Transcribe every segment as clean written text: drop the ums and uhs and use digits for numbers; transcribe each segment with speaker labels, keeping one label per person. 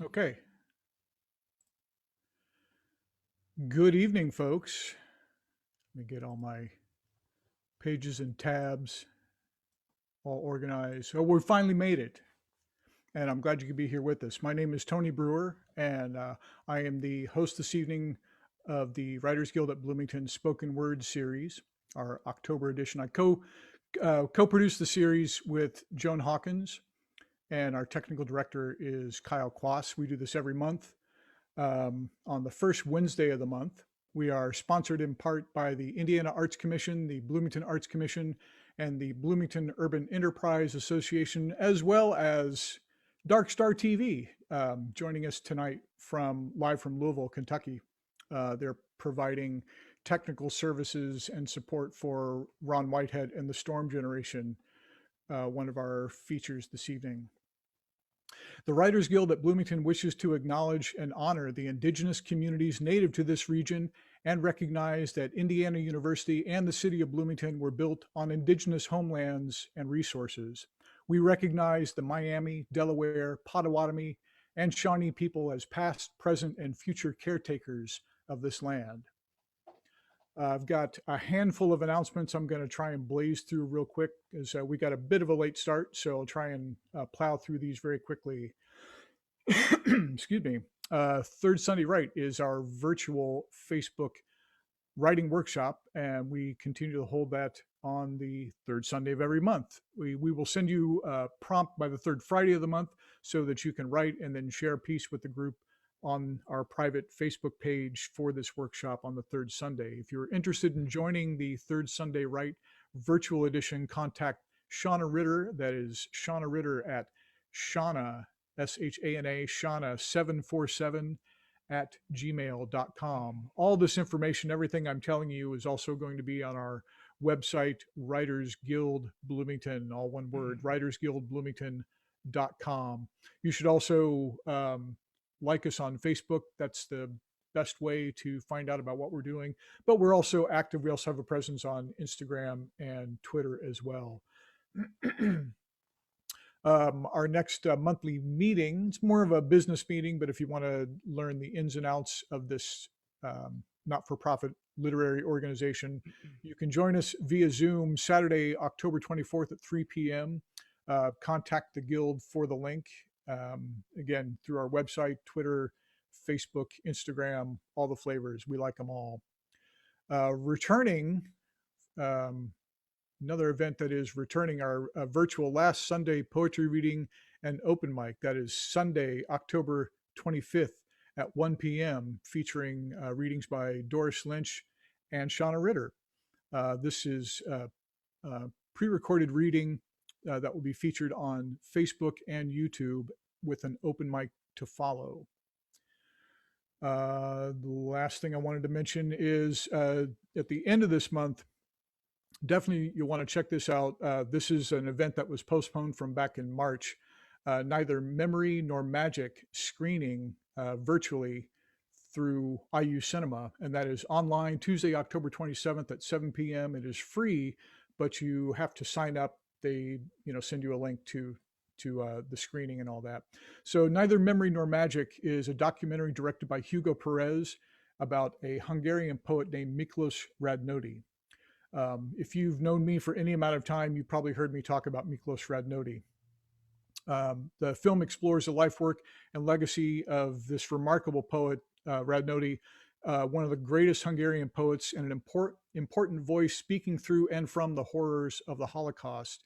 Speaker 1: Okay. Good evening, folks. Let me get all my pages and tabs all organized. So we finally made it, and I'm glad you could be here with us. My name is Tony Brewer, and I am the host this evening of the Writers Guild at Bloomington Spoken Word series, our October edition. I co-produced the series with Joan Hawkins, and our technical director is Kyle Quass. We do this every month. On the first Wednesday of the month. We are sponsored in part by the Indiana Arts Commission, the Bloomington Arts Commission, and the Bloomington Urban Enterprise Association, as well as Dark Star TV, joining us tonight live from Louisville, Kentucky. They're providing technical services and support for Ron Whitehead and the Storm Generation, one of our features this evening. The Writers Guild at Bloomington wishes to acknowledge and honor the indigenous communities native to this region and recognize that Indiana University and the city of Bloomington were built on indigenous homelands and resources. We recognize the Miami, Delaware, Potawatomi, and Shawnee people as past, present, and future caretakers of this land. I've got a handful of announcements I'm going to try and blaze through real quick as we got a bit of a late start, so I'll try and plow through these very quickly. Excuse me. Third Sunday Write is our virtual Facebook writing workshop, and we continue to hold that on the third Sunday of every month. We will send you a prompt by the third Friday of the month so that you can write and then share a piece with the group on our private Facebook page for this workshop on the third Sunday. If you're interested in joining the Third Sunday Write virtual edition, contact Shauna Ritter. That is Shauna Ritter at Shauna, S-H-A-N-A, Shauna 747 at gmail.com. All this information, everything I'm telling you, is also going to be on our website, Writers Guild Bloomington, all one word, writersguildbloomington.com. You should also like us on Facebook. That's the best way to find out about what we're doing. But we're also active. We also have a presence on Instagram and Twitter as well. Our next monthly meeting, it's more of a business meeting, but if you want to learn the ins and outs of this not-for-profit literary organization, you can join us via Zoom Saturday, October 24th at 3 p.m. Contact the Guild for the link. Again, through our website, Twitter, Facebook, Instagram, all the flavors. We like them all. Returning, another event that is returning, our virtual last Sunday poetry reading and open mic. That is Sunday, October 25th at 1 p.m., featuring readings by Doris Lynch and Shauna Ritter. This is a pre-recorded reading that will be featured on Facebook and YouTube with an open mic to follow. The last thing I wanted to mention is at the end of this month, definitely you'll want to check this out. This is an event that was postponed from back in March. Neither Memory Nor Magic screening virtually through IU Cinema, and that is online Tuesday, October 27th at 7 p.m. It is free, but you have to sign up. They send you a link to the screening and all that. So Neither Memory Nor Magic is a documentary directed by Hugo Perez about a Hungarian poet named Miklós Radnóti. If you've known me for any amount of time, you probably heard me talk about Miklós Radnóti. The film explores the life work and legacy of this remarkable poet, Radnóti, one of the greatest Hungarian poets and an important voice speaking through and from the horrors of the Holocaust.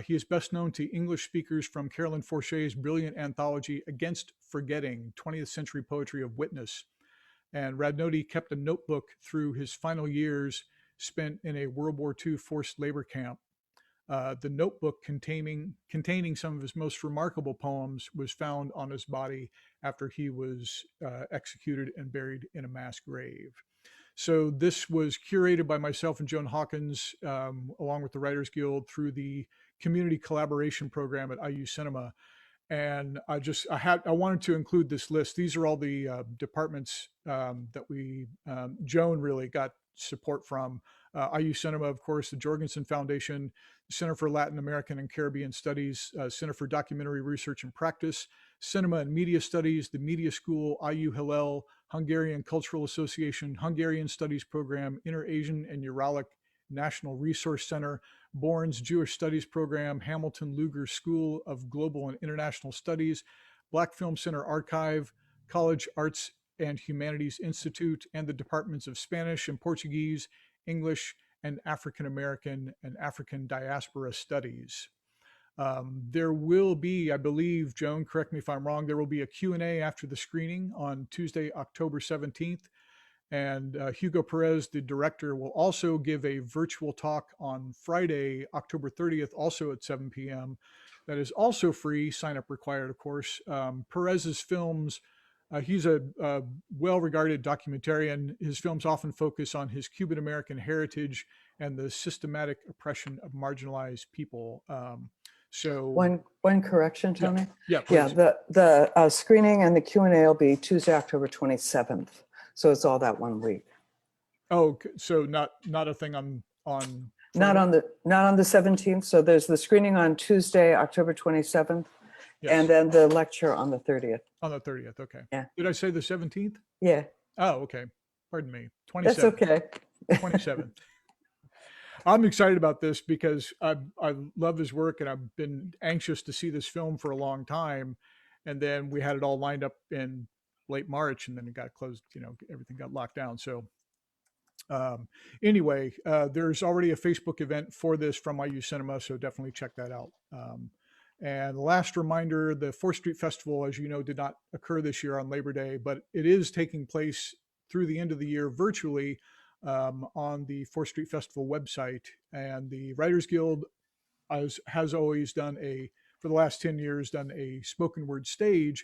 Speaker 1: He is best known to English speakers from Carolyn Forché's brilliant anthology Against Forgetting, 20th Century Poetry of Witness. And Radnóti kept a notebook through his final years spent in a World War II forced labor camp. The notebook containing some of his most remarkable poems was found on his body after he was executed and buried in a mass grave. So this was curated by myself and Joan Hawkins, along with the Writers Guild, through the community collaboration program at IU Cinema. And I wanted to include this list. These are all the departments that Joan really got support from. IU Cinema, of course, the Jorgensen Foundation, Center for Latin American and Caribbean Studies, Center for Documentary Research and Practice, Cinema and Media Studies, the Media School, IU Hillel, Hungarian Cultural Association, Hungarian Studies Program, Inter-Asian and Uralic National Resource Center, Bourne's Jewish Studies Program, Hamilton Luger School of Global and International Studies, Black Film Center Archive, College Arts and Humanities Institute, and the Departments of Spanish and Portuguese, English, and African American and African Diaspora Studies. There will be, I believe, Joan, correct me if I'm wrong, there will be a Q&A after the screening on Tuesday, October 17th. And Hugo Perez, the director, will also give a virtual talk on Friday, October 30th, also at 7 p.m. That is also free, sign up required, of course. Perez's films, he's a well-regarded documentarian. His films often focus on his Cuban American heritage and the systematic oppression of marginalized people. So
Speaker 2: one correction, Tony.
Speaker 1: Yeah.
Speaker 2: The screening and the Q&A will be Tuesday, October 27th. So it's all that 1 week.
Speaker 1: Oh, so not a thing on
Speaker 2: not on the 17th. So there's the screening on Tuesday, October 27th, yes. And then the lecture on the 30th.
Speaker 1: On the 30th, okay.
Speaker 2: Yeah.
Speaker 1: Did I say the 17th?
Speaker 2: Yeah.
Speaker 1: Oh, okay. Pardon me. 27th.
Speaker 2: That's okay.
Speaker 1: 27th. I'm excited about this because I love his work and I've been anxious to see this film for a long time. And then we had it all lined up in late March and then it got closed, everything got locked down. So anyway, there's already a Facebook event for this from IU Cinema, so definitely check that out. And last reminder, the 4th Street Festival, as you know, did not occur this year on Labor Day, but it is taking place through the end of the year virtually on the 4th Street Festival website. And the Writers Guild has always done for the last 10 years, done a spoken word stage.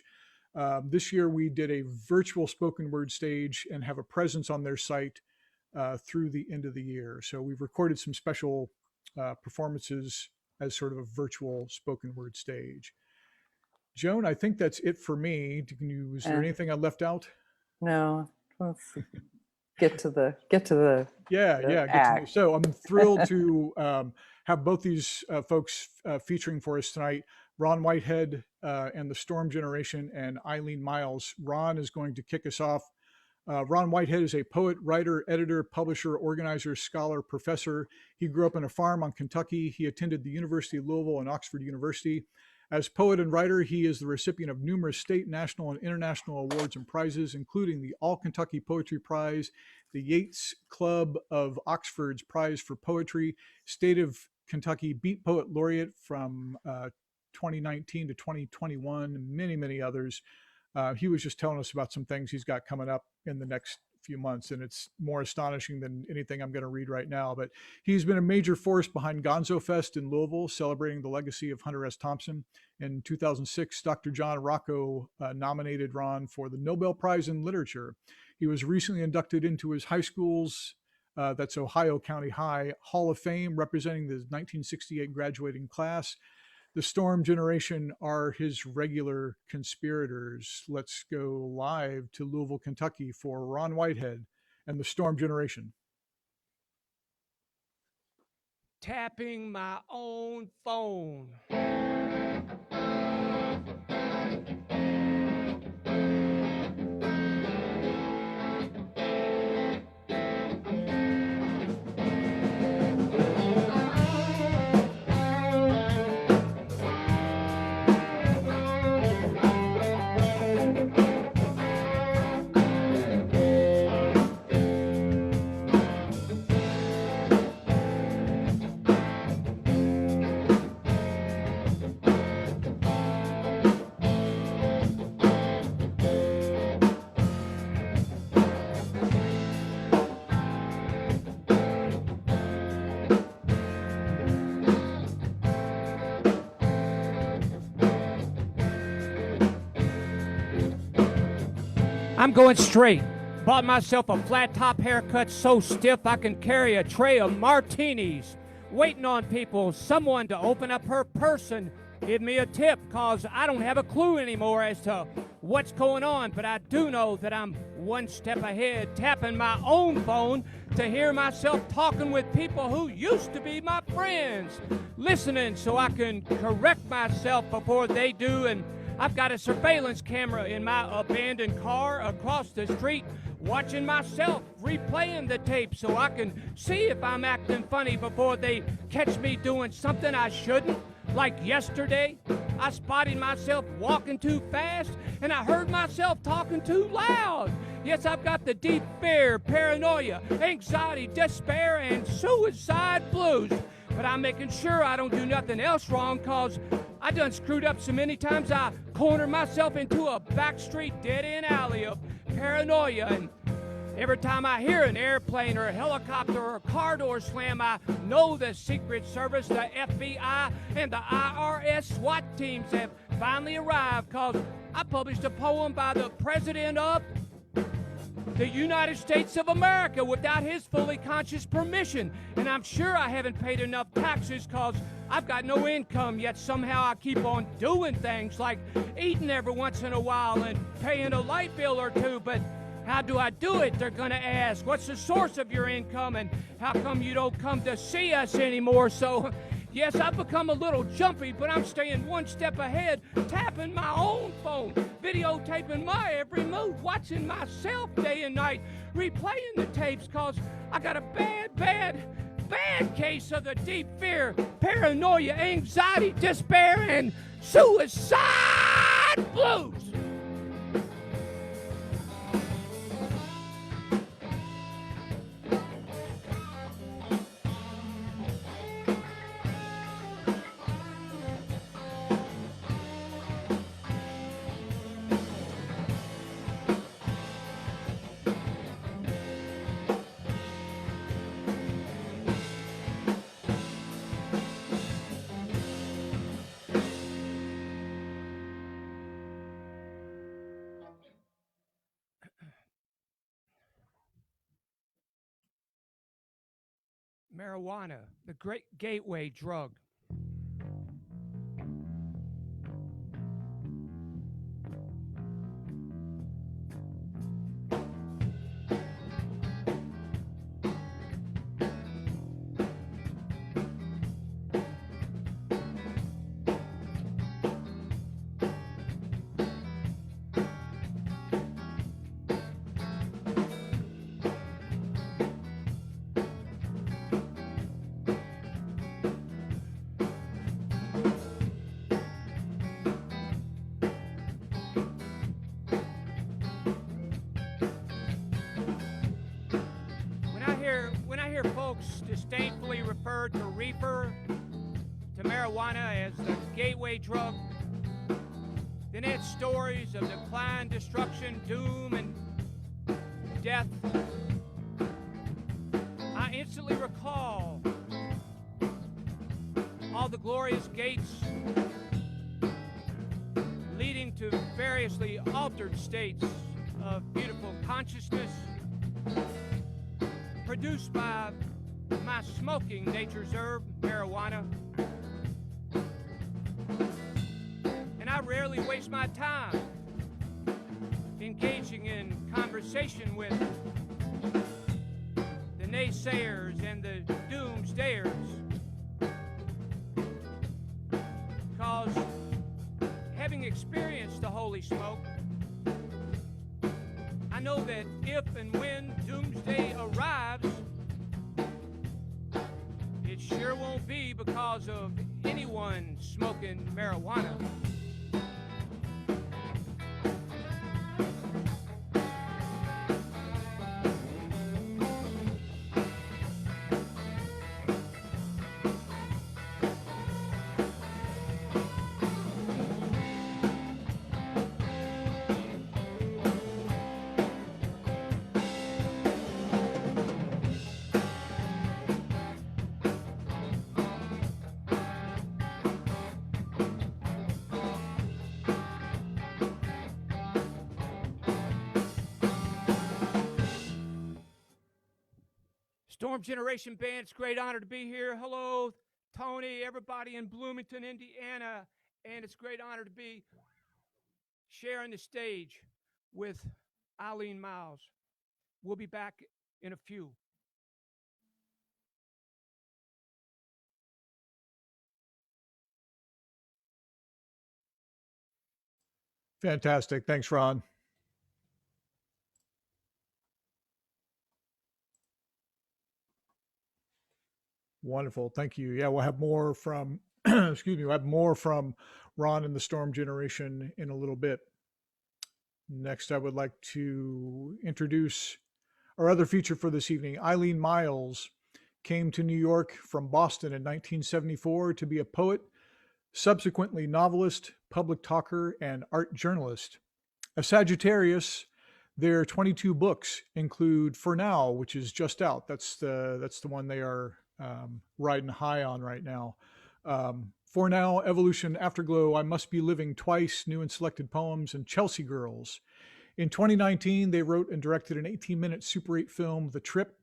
Speaker 1: This year we did a virtual spoken word stage and have a presence on their site through the end of the year. So we've recorded some special performances as sort of a virtual spoken word stage. Joan, I think that's it for me. Was there anything I left out?
Speaker 2: No. Let's get to the
Speaker 1: act. So I'm thrilled to have both these folks featuring for us tonight. Ron Whitehead and the Storm Generation and Eileen Miles. Ron is going to kick us off. Ron Whitehead is a poet, writer, editor, publisher, organizer, scholar, professor. He grew up on a farm on Kentucky. He attended the University of Louisville and Oxford University. As poet and writer, he is the recipient of numerous state, national, and international awards and prizes, including the All-Kentucky Poetry Prize, the Yeats Club of Oxford's Prize for Poetry, State of Kentucky Beat Poet Laureate from 2019 to 2021, and many, many others. He was just telling us about some things he's got coming up in the next few months, and it's more astonishing than anything I'm going to read right now. But he's been a major force behind Gonzo Fest in Louisville, celebrating the legacy of Hunter S. Thompson. In 2006, Dr. John Rocco nominated Ron for the Nobel Prize in Literature. He was recently inducted into his high school's, that's Ohio County High, Hall of Fame, representing the 1968 graduating class. The Storm Generation are his regular conspirators. Let's go live to Louisville, Kentucky for Ron Whitehead and the Storm Generation.
Speaker 3: Tapping my own phone. I'm going straight. Bought myself a flat top haircut so stiff I can carry a tray of martinis. Waiting on people, someone to open up her purse and give me a tip, cause I don't have a clue anymore as to what's going on, but I do know that I'm one step ahead, tapping my own phone to hear myself talking with people who used to be my friends, listening so I can correct myself before they do. And I've got a surveillance camera in my abandoned car across the street, watching myself, replaying the tape so I can see if I'm acting funny before they catch me doing something I shouldn't. Like yesterday, I spotted myself walking too fast, and I heard myself talking too loud. Yes, I've got the deep fear, paranoia, anxiety, despair, and suicide blues. But I'm making sure I don't do nothing else wrong, cause I done screwed up so many times I cornered myself into a backstreet dead-end alley of paranoia. And every time I hear an airplane or a helicopter or a car door slam, I know the Secret Service, the FBI, and the IRS SWAT teams have finally arrived, cause I published a poem by the President of the United States of America without his fully conscious permission. And I'm sure I haven't paid enough taxes cause I've got no income, yet somehow I keep on doing things like eating every once in a while and paying a light bill or two. But how do I do it? They're gonna ask, what's the source of your income and how come you don't come to see us anymore? So yes, I've become a little jumpy, but I'm staying one step ahead, tapping my own phone, videotaping my every move, watching myself day and night, replaying the tapes, cause I got a bad case of the deep fear, paranoia, anxiety, despair, and suicide blues. Marijuana, the great gateway drug. When I hear folks disdainfully refer to reefer, to marijuana as the gateway drug, then it's stories of decline, destruction, doom, and death. I instantly recall all the glorious gates leading to variously altered states of beautiful consciousness produced by my smoking nature's herb, marijuana. And I rarely waste my time engaging in conversation with the naysayers and the doomsdayers, because having experienced the holy smoke, I know that if and when doomsday arrives, it sure won't be because of anyone smoking marijuana. Storm Generation Band, it's a great honor to be here. Hello, Tony, everybody in Bloomington, Indiana, and it's a great honor to be sharing the stage with Eileen Miles. We'll be back in a few.
Speaker 1: Fantastic. Thanks, Ron. Wonderful. Thank you. Yeah, we'll have more from, excuse me, we'll have more from Ron and the Storm Generation in a little bit. Next, I would like to introduce our other feature for this evening. Eileen Miles came to New York from Boston in 1974 to be a poet, subsequently novelist, public talker, and art journalist. A Sagittarius, their 22 books include For Now, which is just out. That's the one they are riding high on right now. For Now, Evolution, Afterglow, I Must Be Living Twice, New and Selected Poems, and Chelsea Girls. In 2019, they wrote and directed an 18-minute Super 8 film, The Trip,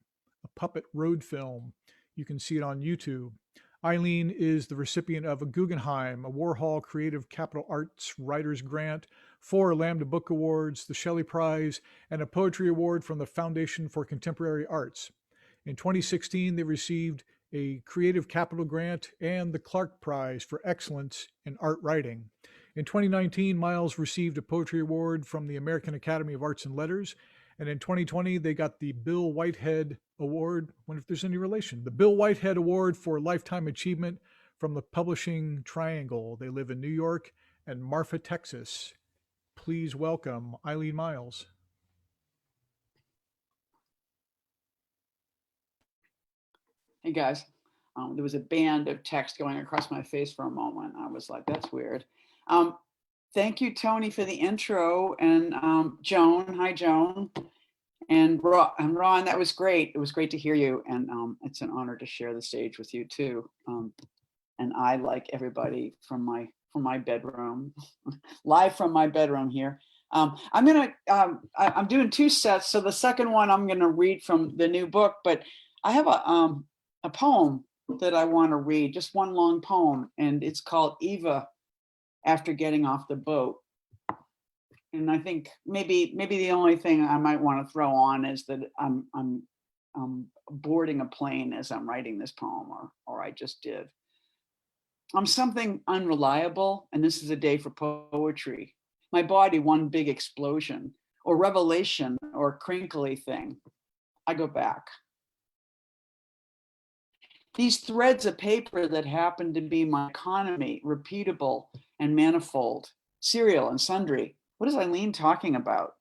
Speaker 1: a puppet road film. You can see it on YouTube. Eileen is the recipient of a Guggenheim, a Warhol Creative Capital Arts Writers Grant, 4 Lambda Book Awards, the Shelley Prize, and a Poetry Award from the Foundation for Contemporary Arts. In 2016, they received a Creative Capital Grant and the Clark Prize for Excellence in Art Writing. In 2019, Miles received a Poetry Award from the American Academy of Arts and Letters. And in 2020, they got the Bill Whitehead Award. I wonder if there's any relation. The Bill Whitehead Award for Lifetime Achievement from the Publishing Triangle. They live in New York and Marfa, Texas. Please welcome Eileen Miles.
Speaker 4: Hey guys, there was a band of text going across my face for a moment. I was like, that's weird. Thank you, Tony, for the intro, and Joan, hi Joan, and Ron, that was great. It was great to hear you, and it's an honor to share the stage with you too. And I, like everybody, from my bedroom, live from my bedroom here. I'm doing 2 sets, so the second one I'm gonna read from the new book, but I have a poem that I want to read, just one long poem, and it's called Eva After Getting Off the Boat. And I think maybe the only thing I might want to throw on is that I'm boarding a plane as I'm writing this poem, or I just did. I'm something unreliable, and this is a day for poetry. My body, one big explosion, or revelation, or crinkly thing. I go back. These threads of paper that happen to be my economy, repeatable and manifold, serial and sundry. What is Eileen talking about?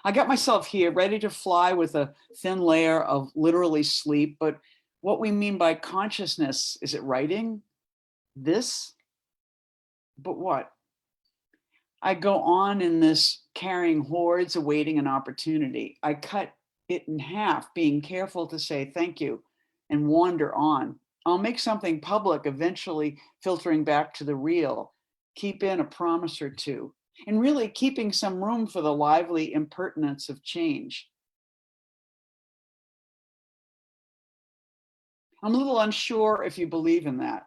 Speaker 4: I got myself here ready to fly with a thin layer of literally sleep, but what we mean by consciousness, is it writing? This? But what? I go on in this carrying hordes awaiting an opportunity. I cut it in half, being careful to say thank you and wander on. I'll make something public, eventually filtering back to the real, keep in a promise or two, and really keeping some room for the lively impertinence of change. I'm a little unsure if you believe in that.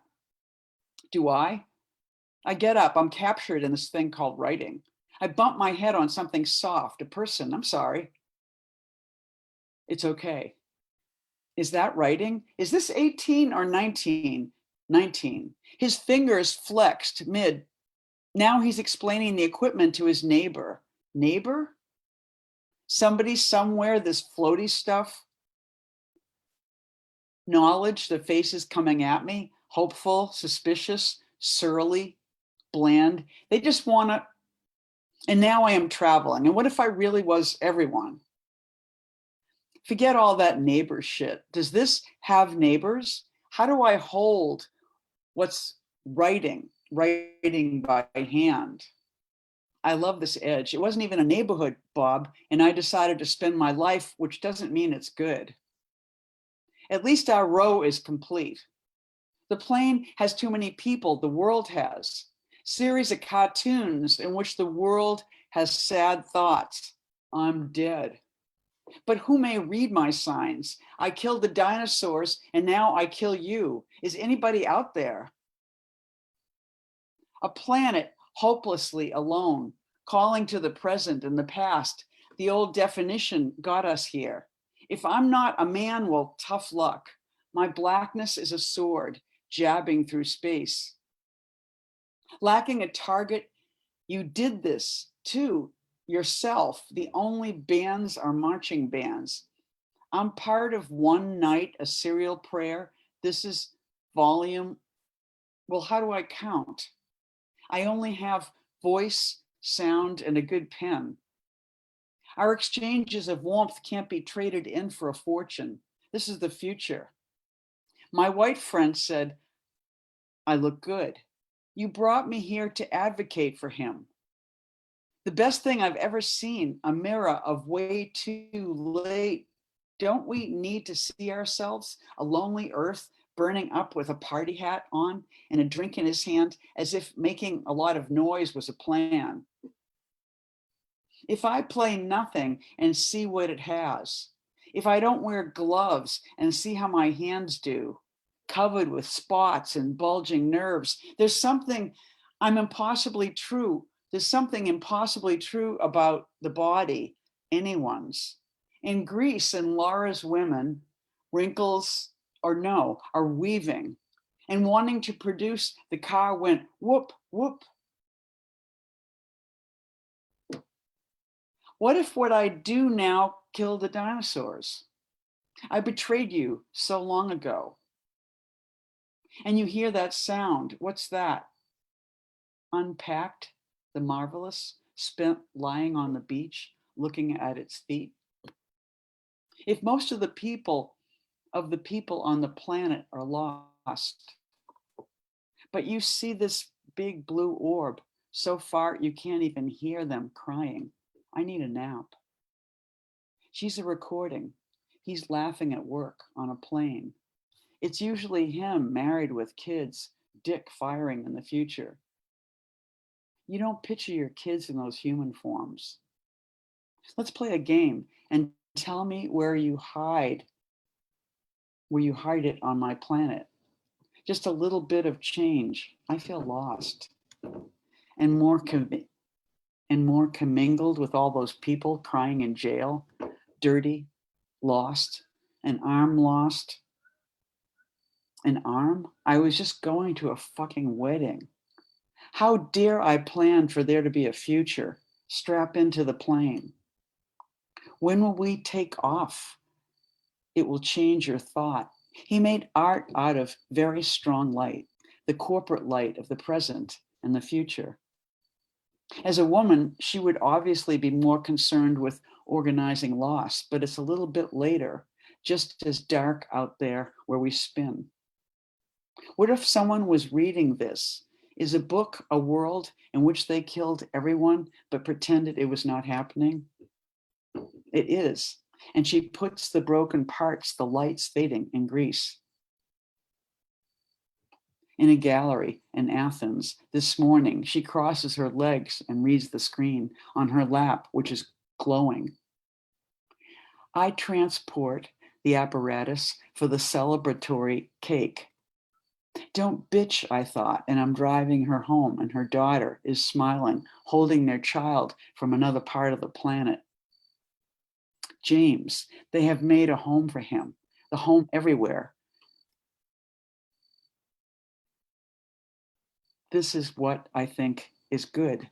Speaker 4: Do I? I get up, I'm captured in this thing called writing. I bump my head on something soft, a person, I'm sorry. It's okay. Is that writing? Is this 18 or 19? 19. His fingers flexed mid. Now he's explaining the equipment to his neighbor. Neighbor? Somebody somewhere, this floaty stuff? Knowledge, the faces coming at me, hopeful, suspicious, surly, bland. They just want to, and now I am traveling. And what if I really was everyone? Forget all that neighbor shit. Does this have neighbors? How do I hold what's writing by hand? I love this edge. It wasn't even a neighborhood, Bob, and I decided to spend my life, which doesn't mean it's good. At least our row is complete. The plane has too many people, the world has. Series of cartoons in which the world has sad thoughts. I'm dead. But who may read my signs? I killed the dinosaurs and now I kill you. Is anybody out there? A planet hopelessly alone, calling to the present and the past. The old definition got us here. If I'm not a man, well, tough luck. My blackness is a sword jabbing through space. Lacking a target, you did this too, yourself. The only bands are marching bands. I'm part of one night, a serial prayer. This is volume. Well, how do I count? I only have voice, sound, and a good pen. Our exchanges of warmth can't be traded in for a fortune. This is the future. My white friend said, I look good. You brought me here to advocate for him. The best thing I've ever seen, a mirror of way too late. Don't we need to see ourselves, a lonely earth burning up with a party hat on and a drink in his hand, as if making a lot of noise was a plan? If I play nothing and see what it has, if I don't wear gloves and see how my hands do, covered with spots and bulging nerves, there's something impossibly true. There's something impossibly true about the body, anyone's. In Greece and Laura's women, wrinkles are weaving, and wanting to produce, the car went whoop, whoop. What if what I do now killed the dinosaurs? I betrayed you so long ago. And you hear that sound. What's that? Unpacked, the marvelous, spent lying on the beach, looking at its feet. If most of the people on the planet are lost, but you see this big blue orb, so far you can't even hear them crying. I need a nap. She's a recording. He's laughing at work on a plane. It's usually him, married with kids, dick firing in the future. You don't picture your kids in those human forms. Let's play a game and tell me where you hide it on my planet. Just a little bit of change. I feel lost and more commingled with all those people crying in jail, dirty, lost, an arm lost. An arm? I was just going to a fucking wedding. How dare I plan for there to be a future? Strap into the plane. When will we take off? It will change your thought. He made art out of very strong light, the corporate light of the present and the future. As a woman, she would obviously be more concerned with organizing loss, but it's a little bit later, just as dark out there where we spin. What if someone was reading this? Is a book a world in which they killed everyone but pretended it was not happening? It is. And she puts the broken parts, the lights fading in Greece. In a gallery in Athens this morning, she crosses her legs and reads the screen on her lap, which is glowing. I transport the apparatus for the celebratory cake. Don't bitch, I thought, and I'm driving her home and her daughter is smiling, holding their child from another part of the planet. James, they have made a home for him, the home everywhere. This is what I think is good.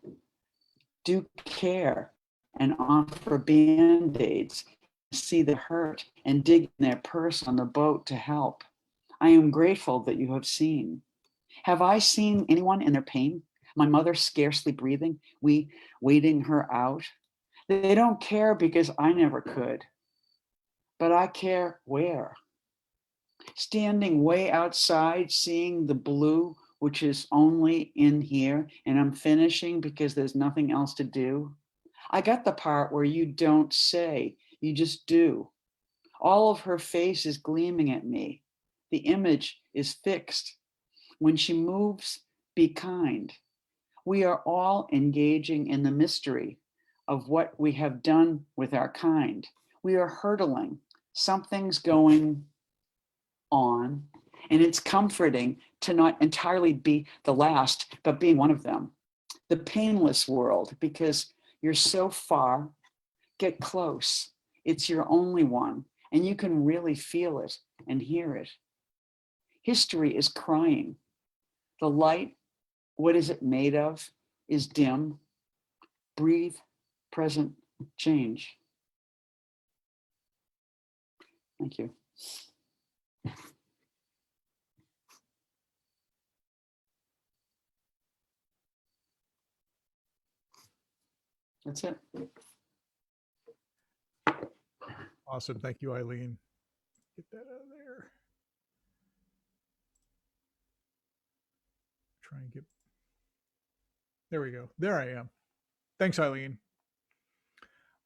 Speaker 4: Do care and offer band-aids, see the hurt and dig in their purse on the boat to help. I am grateful that you have seen. Have I seen anyone in their pain? My mother scarcely breathing, we waiting her out. They don't care because I never could, but I care where. Standing way outside, seeing the blue, which is only in here, and I'm finishing because there's nothing else to do. I got the part where you don't say, you just do. All of her face is gleaming at me. The image is fixed. When she moves, be kind. We are all engaging in the mystery of what we have done with our kind. We are hurtling. Something's going on, and it's comforting to not entirely be the last, but being one of them. the painless world, because you're so far. Get close. It's your only one, and you can really feel it and hear it. History is crying. The light, what is it made of, is dim. Breathe, present, change. Thank you. That's it.
Speaker 1: Awesome. Thank you, Eileen. Get that out of there. Try and get, there we go. There I am. Thanks, Eileen.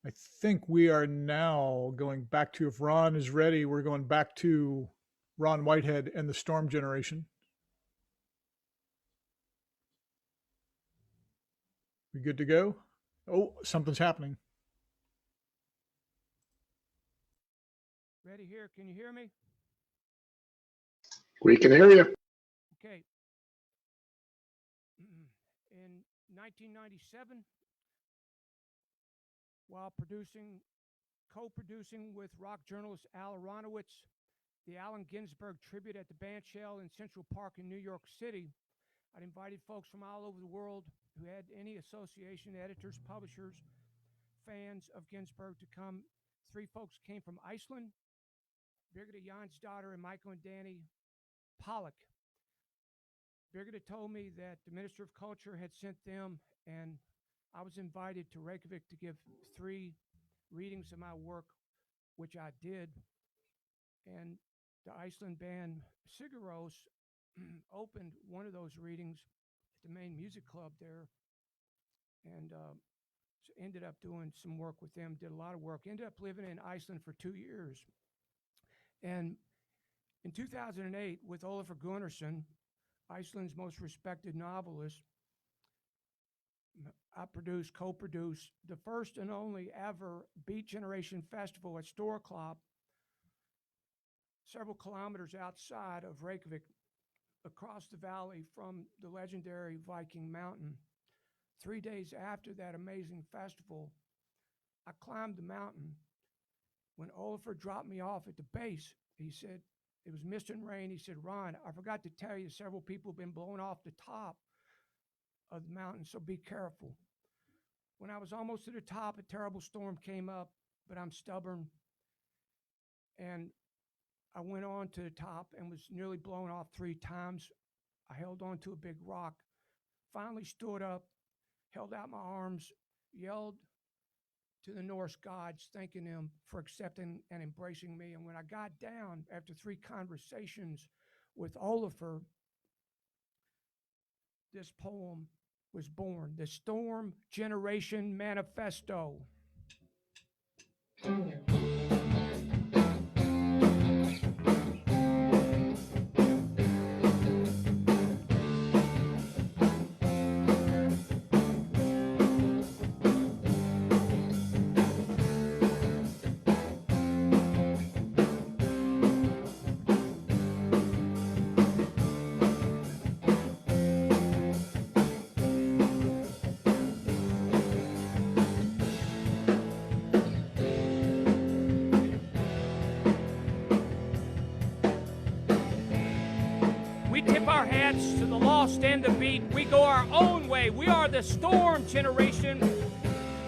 Speaker 1: I think we are now going back to, if Ron is ready, we're going back to Ron Whitehead and the Storm Generation. We good to go? Oh, something's happening.
Speaker 3: Ready here? Can you hear me?
Speaker 5: We can hear you.
Speaker 3: Okay. In 1997, while co-producing with rock journalist Al Aronowitz, the Allen Ginsberg tribute at the Bandshell in Central Park in New York City, I'd invited folks from all over the world who had any association, editors, publishers, fans of Ginsberg to come. 3 folks came from Iceland, 𝘕𝘰𝘠 𝘕𝘰𝘠 and Michael and Danny Pollock. 𝘕𝘰𝘠 told me that the Minister of Culture had sent them, and I was invited to Reykjavik to give 3 readings of my work, which I did. And the Iceland band 𝘕𝘰𝘠 opened one of those readings at the main music club there, and so ended up doing some work with them, did a lot of work, ended up living in Iceland for 2 years. And in 2008, with Ólafur Gunnarsson, Iceland's most respected novelist, I co-produced the first and only ever Beat Generation Festival at 𝘕𝘰𝘠, several kilometers outside of Reykjavik, across the valley from the legendary Viking Mountain. 3 days after that amazing festival, I climbed the mountain. When Ólafur dropped me off at the base, he said, it was mist and rain. He said, Ron, I forgot to tell you, several people have been blown off the top of the mountain, so be careful. When I was almost to the top, a terrible storm came up, but I'm stubborn. And I went on to the top and was nearly blown off 3 times. I held on to a big rock, finally stood up, held out my arms, yelled to the Norse gods, thanking them for accepting and embracing me. And when I got down, after 3 conversations with Ólafur, this poem was born, the Storm Generation Manifesto. Our hats to the lost and the beat. We go our own way. We are the Storm Generation.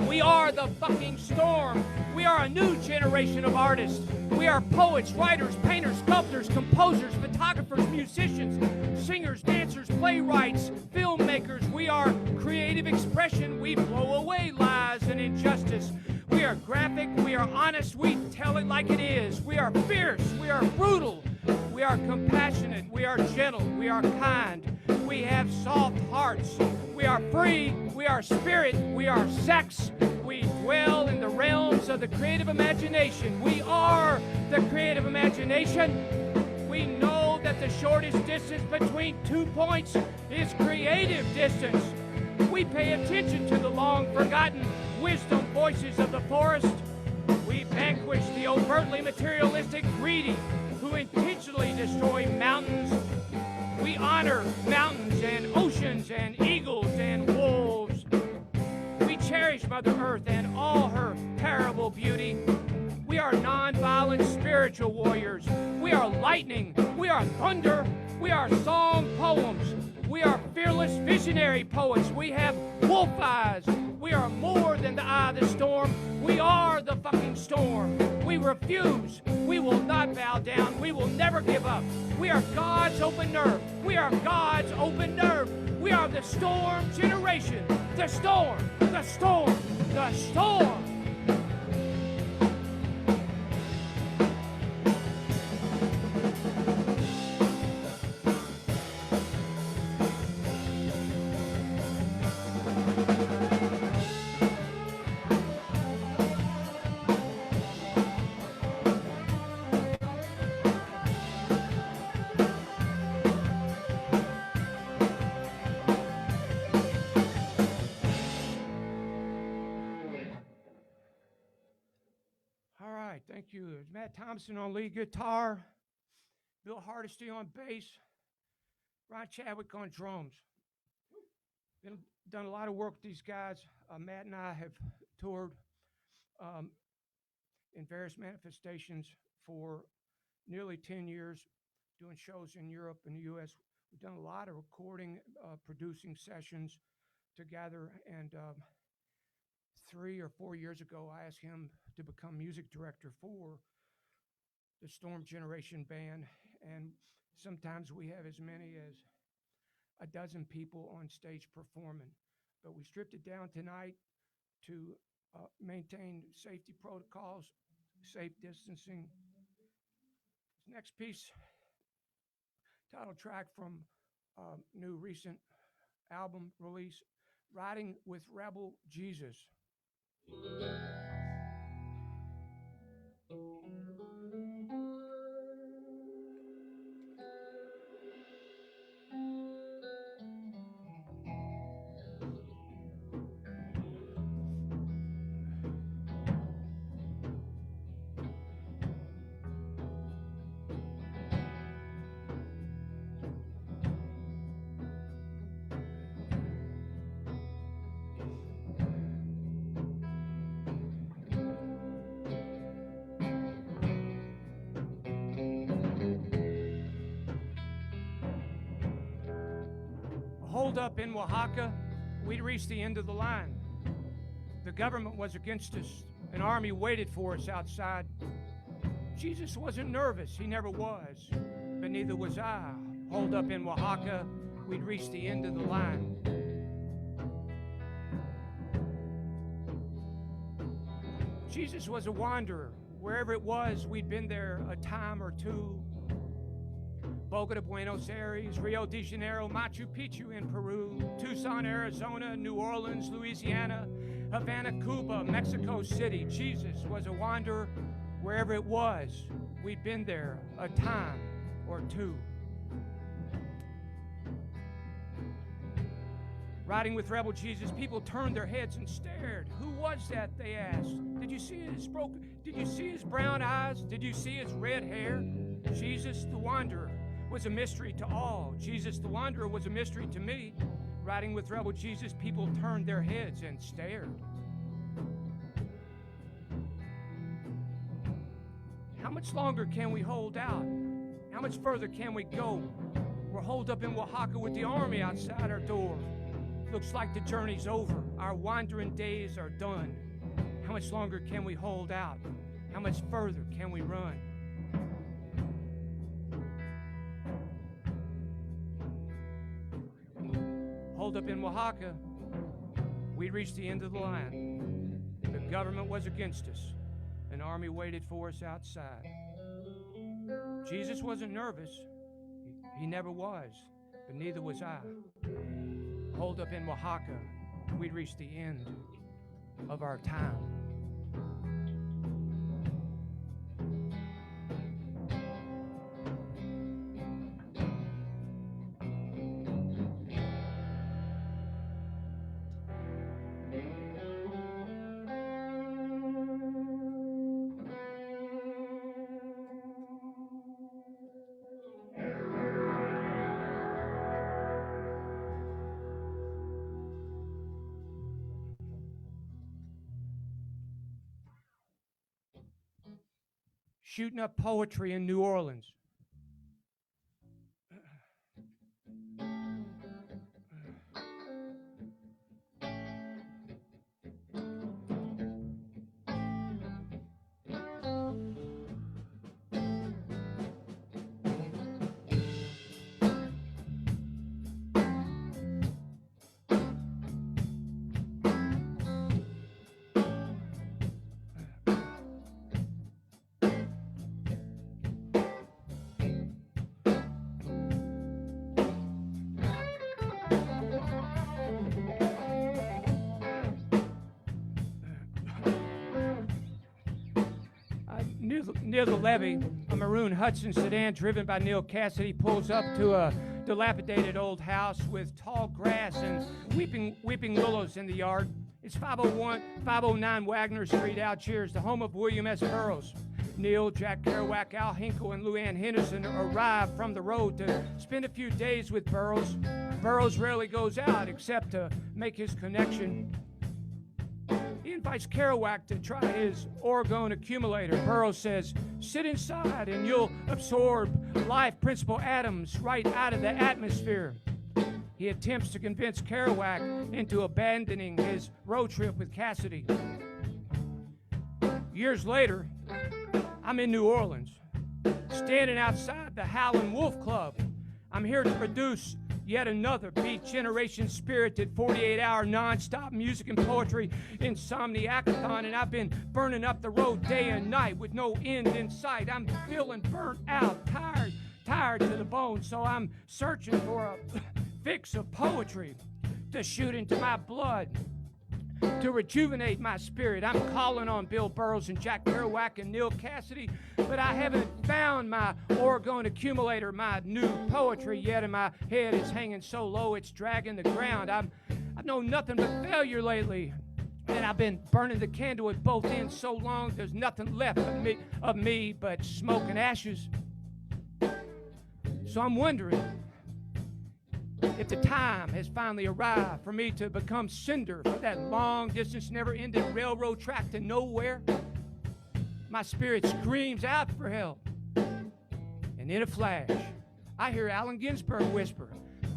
Speaker 3: We are the fucking storm. We are a new generation of artists. We are poets, writers, painters, sculptors, composers, photographers, musicians, singers, dancers, playwrights, filmmakers. We are creative expression. We blow away lies and injustice. We are graphic. We are honest. We tell it like it is. We are fierce. We are brutal. We are compassionate, we are gentle, we are kind, we have soft hearts, we are free, we are spirit, we are sex, we dwell in the realms of the creative imagination. We are the creative imagination. We know that the shortest distance between 2 points is creative distance. We pay attention to the long forgotten wisdom voices of the forest. We vanquish the overtly materialistic greedy who intentionally destroy mountains. We honor mountains and oceans and eagles and wolves. Mother Earth and all her terrible beauty. We are nonviolent spiritual warriors. We are lightning. We are thunder. We are song poems. We are fearless visionary poets. We have wolf eyes. We are more than the eye of the storm. We are the fucking storm. We refuse. We will not bow down. We will never give up. We are God's open nerve. We are God's open nerve. We are the storm generation. The storm. The storm. The storm. Thank you. It's Matt Thompson on lead guitar, Bill Hardesty on bass, Ron Chadwick on drums. Done a lot of work with these guys. Matt and I have toured in various manifestations for nearly 10 years, doing shows in Europe and the US. We've done a lot of recording, producing sessions together, and 3 or 4 years ago, I asked him to become music director for the Storm Generation band, and sometimes we have as many as a dozen people on stage performing. But we stripped it down tonight to maintain safety protocols, safe distancing. This next piece, title track from new recent album release, Riding with Rebel Jesus. Hold up in Oaxaca, we'd reached the end of the line. The government was against us. An army waited for us outside. Jesus wasn't nervous, he never was, but neither was I. Hold up in Oaxaca, we'd reached the end of the line. Jesus was a wanderer. Wherever it was, we'd been there a time or two. Bogota, Buenos Aires, Rio de Janeiro, Machu Picchu in Peru, Tucson, Arizona, New Orleans, Louisiana, Havana, Cuba, Mexico City. Jesus was a wanderer. Wherever it was, we'd been there a time or two. Riding with Rebel Jesus, people turned their heads and stared. Who was that, they asked. Did you see his brown eyes? Did you see his red hair? Jesus the Wanderer was a mystery to all. Jesus the Wanderer was a mystery to me. Riding with Rebel Jesus, people turned their heads and stared. How much longer can we hold out? How much further can we go? We're holed up in Oaxaca with the army outside our door. Looks like the journey's over. Our wandering days are done. How much longer can we hold out? How much further can we run? Holed up in Oaxaca, we reached the end of the line. The government was against us. An army waited for us outside. Jesus wasn't nervous. He never was, but neither was I. Holed up in Oaxaca, we'd reached the end of our time. shooting up poetry in New Orleans. Near the levee, a maroon Hudson sedan driven by Neal Cassady pulls up to a dilapidated old house with tall grass and weeping willows in the yard. It's 509 Wagner Street, Algiers, the home of William S. Burroughs. Neal, Jack Kerouac, Al Hinkle, and Luann Henderson arrive from the road to spend a few days with Burroughs. Burroughs rarely goes out except to make his connection. He invites Kerouac to try his orgone accumulator. Burroughs says, sit inside and you'll absorb life principle atoms right out of the atmosphere. He attempts to convince Kerouac into abandoning his road trip with Cassady. Years later, I'm in New Orleans, standing outside the Howlin' Wolf Club. I'm here to produce yet another Beat Generation spirited 48-hour non-stop music and poetry insomniacathon, and I've been burning up the road day and night with no end in sight. I'm feeling burnt out, tired to the bone, so I'm searching for a fix of poetry to shoot into my blood, to rejuvenate my spirit. I'm calling on Bill Burroughs and Jack Kerouac and Neal Cassady, but I haven't found my orgone accumulator, my new poetry yet, and my head is hanging so low it's dragging the ground. I've known nothing but failure lately, and I've been burning the candle at both ends so long there's nothing left of me but smoke and ashes. So I'm wondering if the time has finally arrived for me to become cinder for that long-distance, never-ending railroad track to nowhere. My spirit screams out for help. And in a flash, I hear Allen Ginsberg whisper,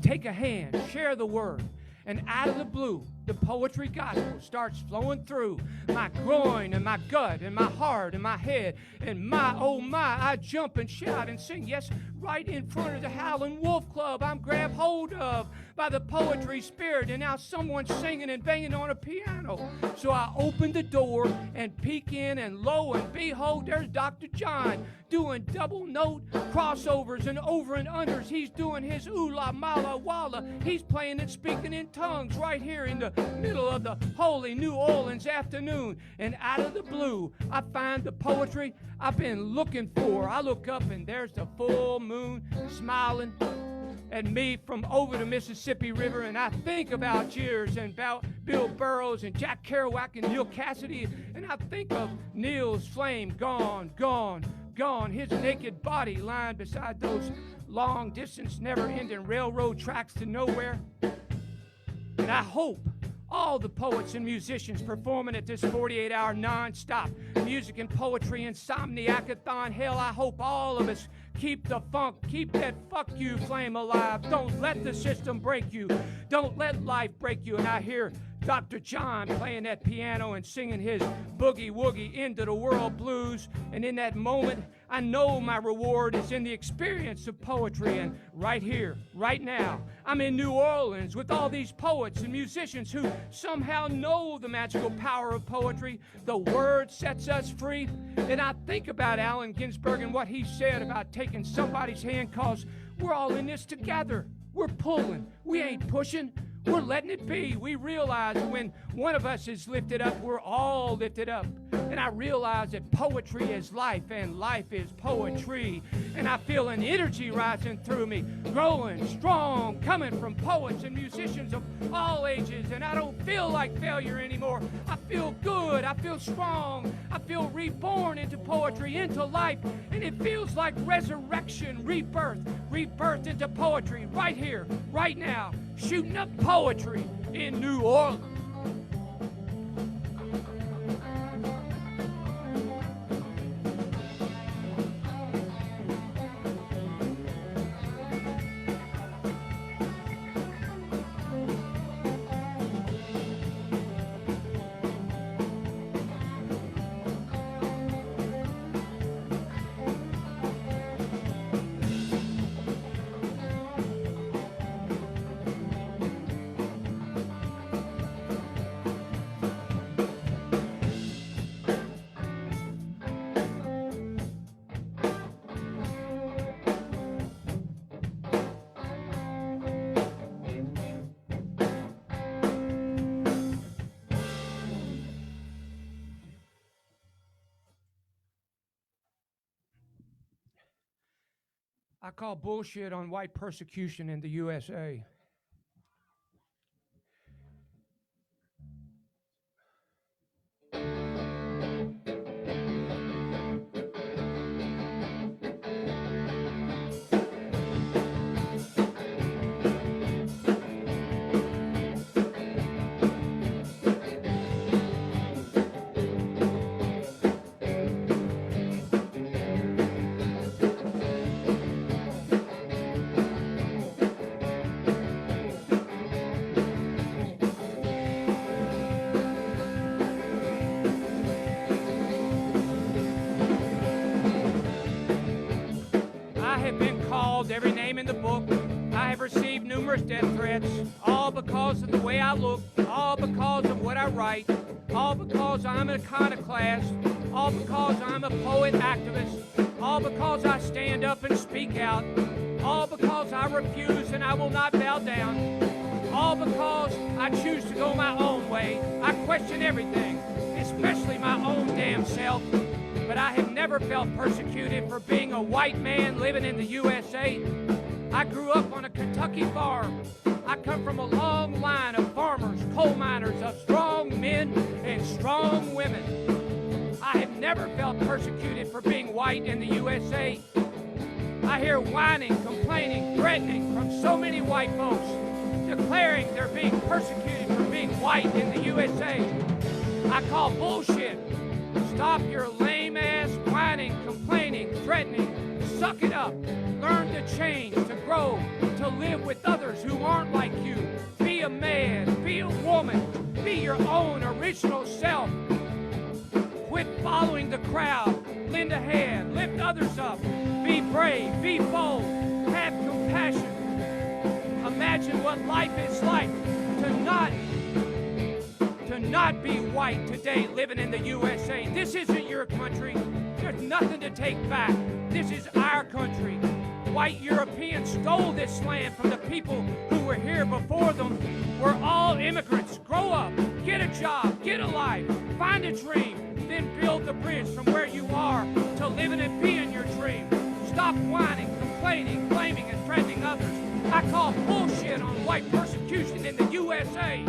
Speaker 3: take a hand, share the word. And out of the blue, the poetry gospel starts flowing through my groin and my gut and my heart and my head. And my, oh my, I jump and shout and sing. Yes, right in front of the Howlin' Wolf Club, I'm grabbed hold of by the poetry spirit. And now someone's singing and banging on a piano. So I open the door and peek in, and lo and behold, there's Dr. John doing double note crossovers and over and unders. He's doing his ula mala walla. He's playing and speaking in tongues right here in the middle of the holy New Orleans afternoon. And out of the blue, I find the poetry I've been looking for. I look up and there's the full moon smiling at me from over the Mississippi River, and I think about Algiers and about Bill Burroughs and Jack Kerouac and Neal Cassady, and I think of Neal's flame gone, his naked body lying beside those long-distance, never-ending railroad tracks to nowhere. And I hope all the poets and musicians performing at this 48-hour non-stop music and poetry insomniacathon, hell, I hope all of us keep the funk, keep that fuck you flame alive. Don't let the system break you. Don't let life break you. And I hear Dr. John playing that piano and singing his boogie-woogie End of the World blues. And in that moment, I know my reward is in the experience of poetry. And right here, right now, I'm in New Orleans with all these poets and musicians who somehow know the magical power of poetry. The word sets us free. And I think about Allen Ginsberg and what he said about taking somebody's hand, cause we're all in this together. We're pulling. We ain't pushing. We're letting it be. We realize when one of us is lifted up, we're all lifted up. And I realize that poetry is life and life is poetry. And I feel an energy rising through me, growing strong, coming from poets and musicians of all ages. And I don't feel like failure anymore. I feel good. I feel strong. I feel reborn into poetry, into life. And it feels like resurrection, rebirth into poetry right here, right now, shooting up poetry in New Orleans. I call bullshit on white persecution in the USA. Every name in the book. I have received numerous death threats, all because of the way I look, all because of what I write, all because I'm an iconoclast, all because I'm a poet activist, all because I stand up and speak out, all because I refuse and I will not bow down, all because I choose to go my own way. I question everything, especially my own damn self. But I have never felt persecuted for being a white man living in the USA. I grew up on a Kentucky farm. I come from a long line of farmers, coal miners, of strong men and strong women. I have never felt persecuted for being white in the USA. I hear whining, complaining, threatening from so many white folks, declaring they're being persecuted for being white in the USA. I call bullshit. Stop your lame-ass whining, complaining, threatening. Suck it up. Learn to change, to grow, to live with others who aren't like you. Be a man, be a woman, be your own original self. Quit following the crowd. Lend a hand, lift others up. Be brave, be bold, have compassion. Imagine what life is like to not be white today living in the USA. This isn't your country. There's nothing to take back. This is our country. White Europeans stole this land from the people who were here before them. We're all immigrants. Grow up, get a job, get a life, find a dream, then build the bridge from where you are to living and being your dream. Stop whining, complaining, blaming, and threatening others. I call bullshit on white persecution in the USA.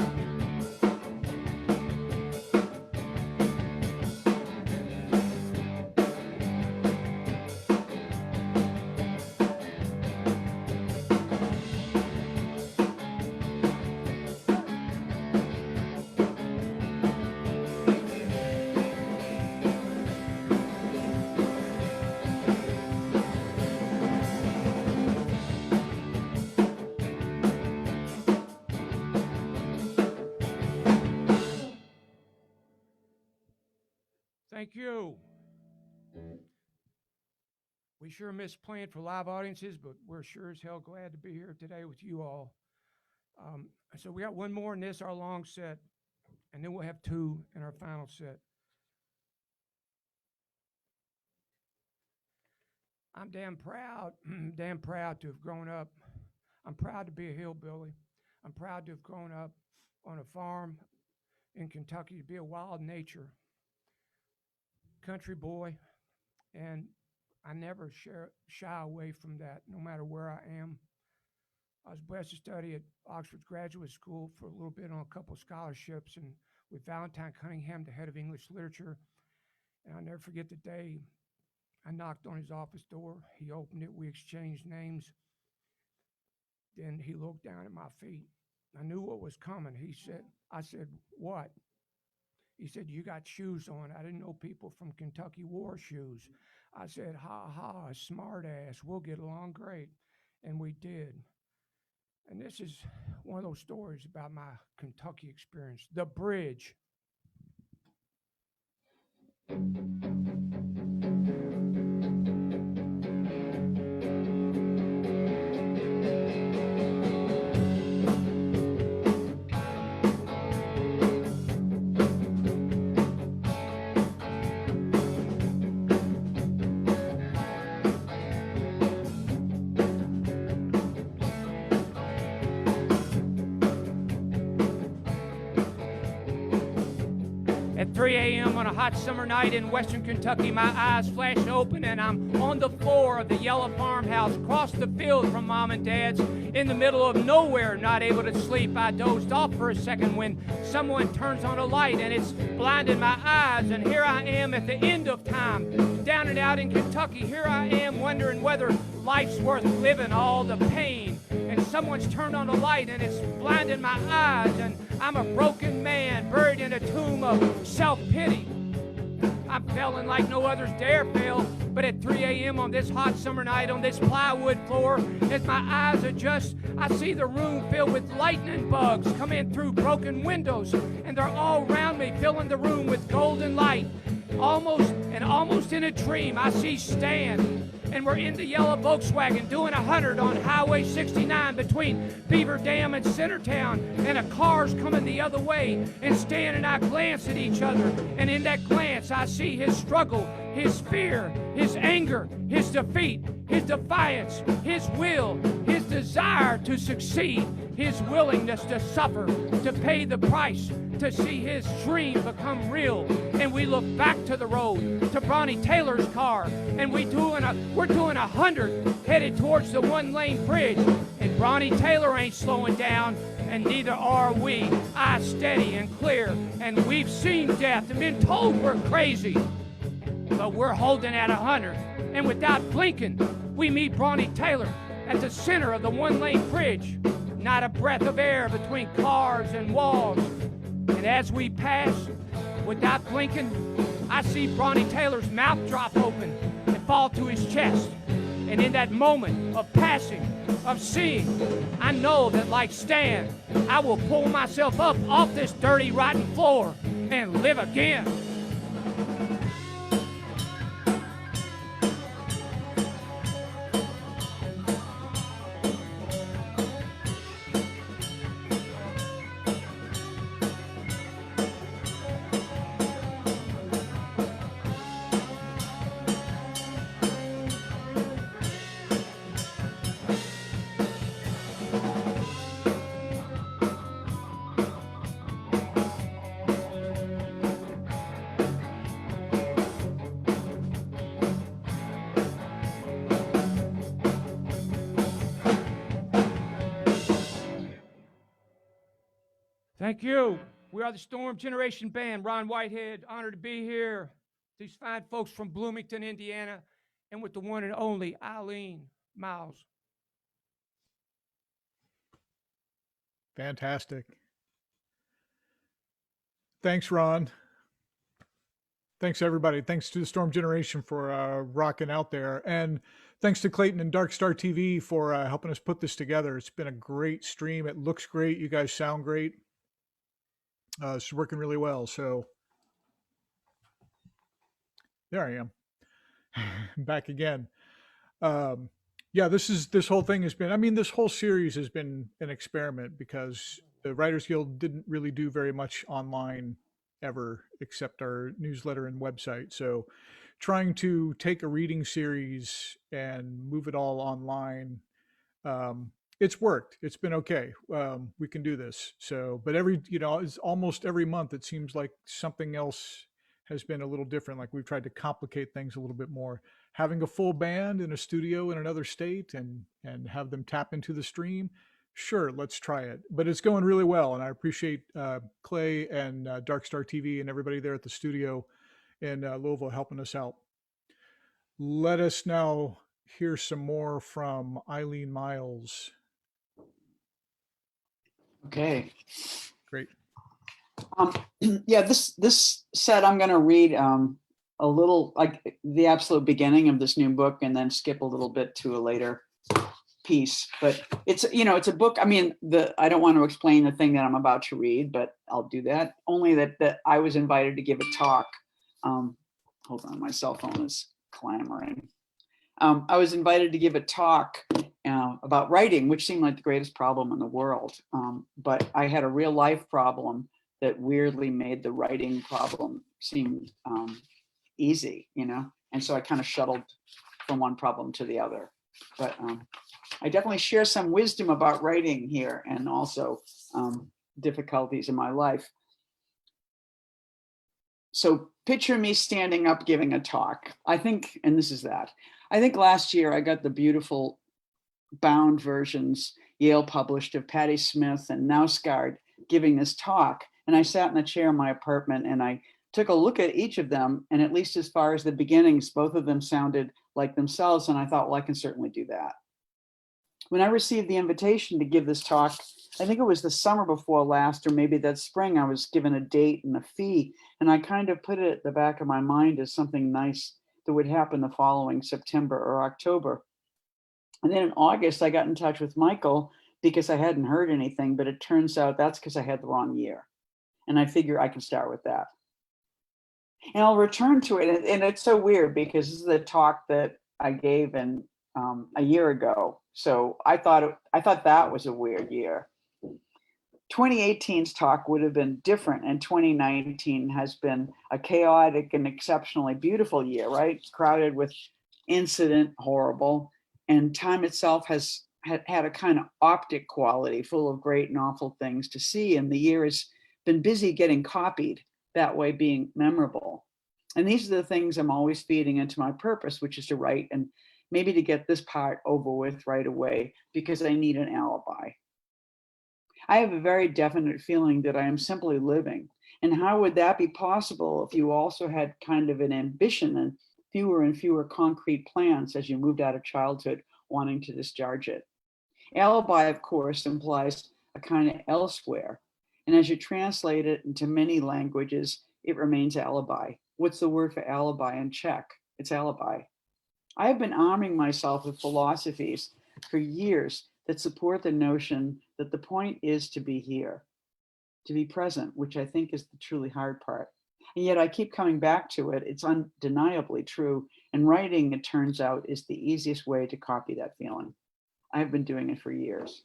Speaker 3: Thank you. We sure miss playing for live audiences, but we're sure as hell glad to be here today with you all. So we got one more in this, our long set, and then we'll have two in our final set. I'm damn proud to have grown up. I'm proud to be a hillbilly. I'm proud to have grown up on a farm in Kentucky, to be a wild nature country boy, and I never shy away from that, no matter where I am. I was blessed to study at Oxford Graduate School for a little bit on a couple of scholarships, and with Valentine Cunningham, the head of English literature. And I'll never forget the day I knocked on his office door. He opened it, we exchanged names. Then he looked down at my feet. I knew what was coming. I said, what? He said, you got shoes on. I didn't know people from Kentucky wore shoes. I said, ha ha, smart ass, we'll get along great. And we did. And this is one of those stories about my Kentucky experience. The bridge. 3 a.m. on a hot summer night in western Kentucky, my eyes flash open and I'm on the floor of the yellow farmhouse, across the field from Mom and Dad's, in the middle of nowhere, not able to sleep. I dozed off for a second when someone turns on a light and it's blinded my eyes, and here I am at the end of time, down and out in Kentucky. Here I am wondering whether life's worth living, all the pain, and someone's turned on a light and it's blinded my eyes, and I'm a broken man buried in a tomb of self-pity. I'm failing like no others dare fail, but at 3 a.m. on this hot summer night on this plywood floor, as my eyes adjust, I see the room filled with lightning bugs come in through broken windows, and they're all around me, filling the room with golden light. Almost in a dream, I see Stan, and we're in the yellow Volkswagen doing 100 on Highway 69 between Beaver Dam and Centertown, and a car's coming the other way, and Stan and I glance at each other, and in that glance I see his struggle, his fear, his anger, his defeat, his defiance, his will, his desire to succeed, his willingness to suffer, to pay the price, to see his dream become real. And we look back to the road, to Bronnie Taylor's car, and we're doing 100 headed towards the one-lane bridge. And Bronnie Taylor ain't slowing down, and neither are we. Eyes steady and clear, and we've seen death and been told we're crazy, but we're holding at 100. And without blinking, we meet Bronnie Taylor at the center of the one-lane bridge. Not a breath of air between cars and walls. And as we pass, without blinking, I see Bronnie Taylor's mouth drop open and fall to his chest. And in that moment of passing, of seeing, I know that like Stan, I will pull myself up off this dirty, rotten floor and live again. Thank you. We are the Storm Generation Band. Ron Whitehead, honored to be here. These fine folks from Bloomington, Indiana, and with the one and only Eileen Miles.
Speaker 1: Fantastic. Thanks, Ron. Thanks, everybody. Thanks to the Storm Generation for rocking out there. And thanks to Clayton and Dark Star TV for helping us put this together. It's been a great stream. It looks great. You guys sound great. It's working really well. So there I am. Back again. Yeah, this whole thing has been, this whole series has been an experiment because the Writers Guild didn't really do very much online ever except our newsletter and website. So trying to take a reading series and move it all online, it's worked. It's been okay. We can do this. So, but it's almost every month, it seems like something else has been a little different. Like we've tried to complicate things a little bit more. Having a full band in a studio in another state and have them tap into the stream. Sure, let's try it. But it's going really well. And I appreciate Clay and Dark Star TV and everybody there at the studio in Louisville helping us out. Let us now hear some more from Eileen Miles.
Speaker 4: Okay.
Speaker 1: Great.
Speaker 4: Yeah, this set I'm going to read a little like the absolute beginning of this new book and then skip a little bit to a later piece. But it's a book. I don't want to explain the thing that I'm about to read, but I'll do that. Only that I was invited to give a talk. Hold on, my cell phone is clamoring. I was invited to give a talk about writing, which seemed like the greatest problem in the world. But I had a real life problem that weirdly made the writing problem seem easy, And so I kind of shuttled from one problem to the other. But I definitely share some wisdom about writing here and also difficulties in my life. So picture me standing up giving a talk. I think, and this is that. I think last year I got the beautiful bound versions Yale published of Patti Smith and 𝘕𝘴𝘵 giving this talk. And I sat in a chair in my apartment and I took a look at each of them. And at least as far as the beginnings, both of them sounded like themselves. And I thought, well, I can certainly do that. When I received the invitation to give this talk, I think it was the summer before last, or maybe that spring, I was given a date and a fee. And I kind of put it at the back of my mind as something nice that would happen the following September or October. And then in August, I got in touch with Michael because I hadn't heard anything, but it turns out that's because I had the wrong year. And I figure I can start with that. And I'll return to it. And it's so weird because this is a talk that I gave in a year ago. So I thought that was a weird year. 2018's talk would have been different, and 2019 has been a chaotic and exceptionally beautiful year, right? Crowded with incident, horrible, and time itself has had a kind of optic quality, full of great and awful things to see, and the year has been busy getting copied, that way being memorable. And these are the things I'm always feeding into my purpose, which is to write and maybe to get this part over with right away because I need an alibi. I have a very definite feeling that I am simply living. And how would that be possible if you also had kind of an ambition and fewer concrete plans as you moved out of childhood wanting to discharge it? Alibi, of course, implies a kind of elsewhere. And as you translate it into many languages, it remains alibi. What's the word for alibi in Czech? It's alibi. I have been arming myself with philosophies for years that support the notion that the point is to be here, to be present, which I think is the truly hard part. And yet I keep coming back to it. It's undeniably true. And writing, it turns out, is the easiest way to copy that feeling. I've been doing it for years.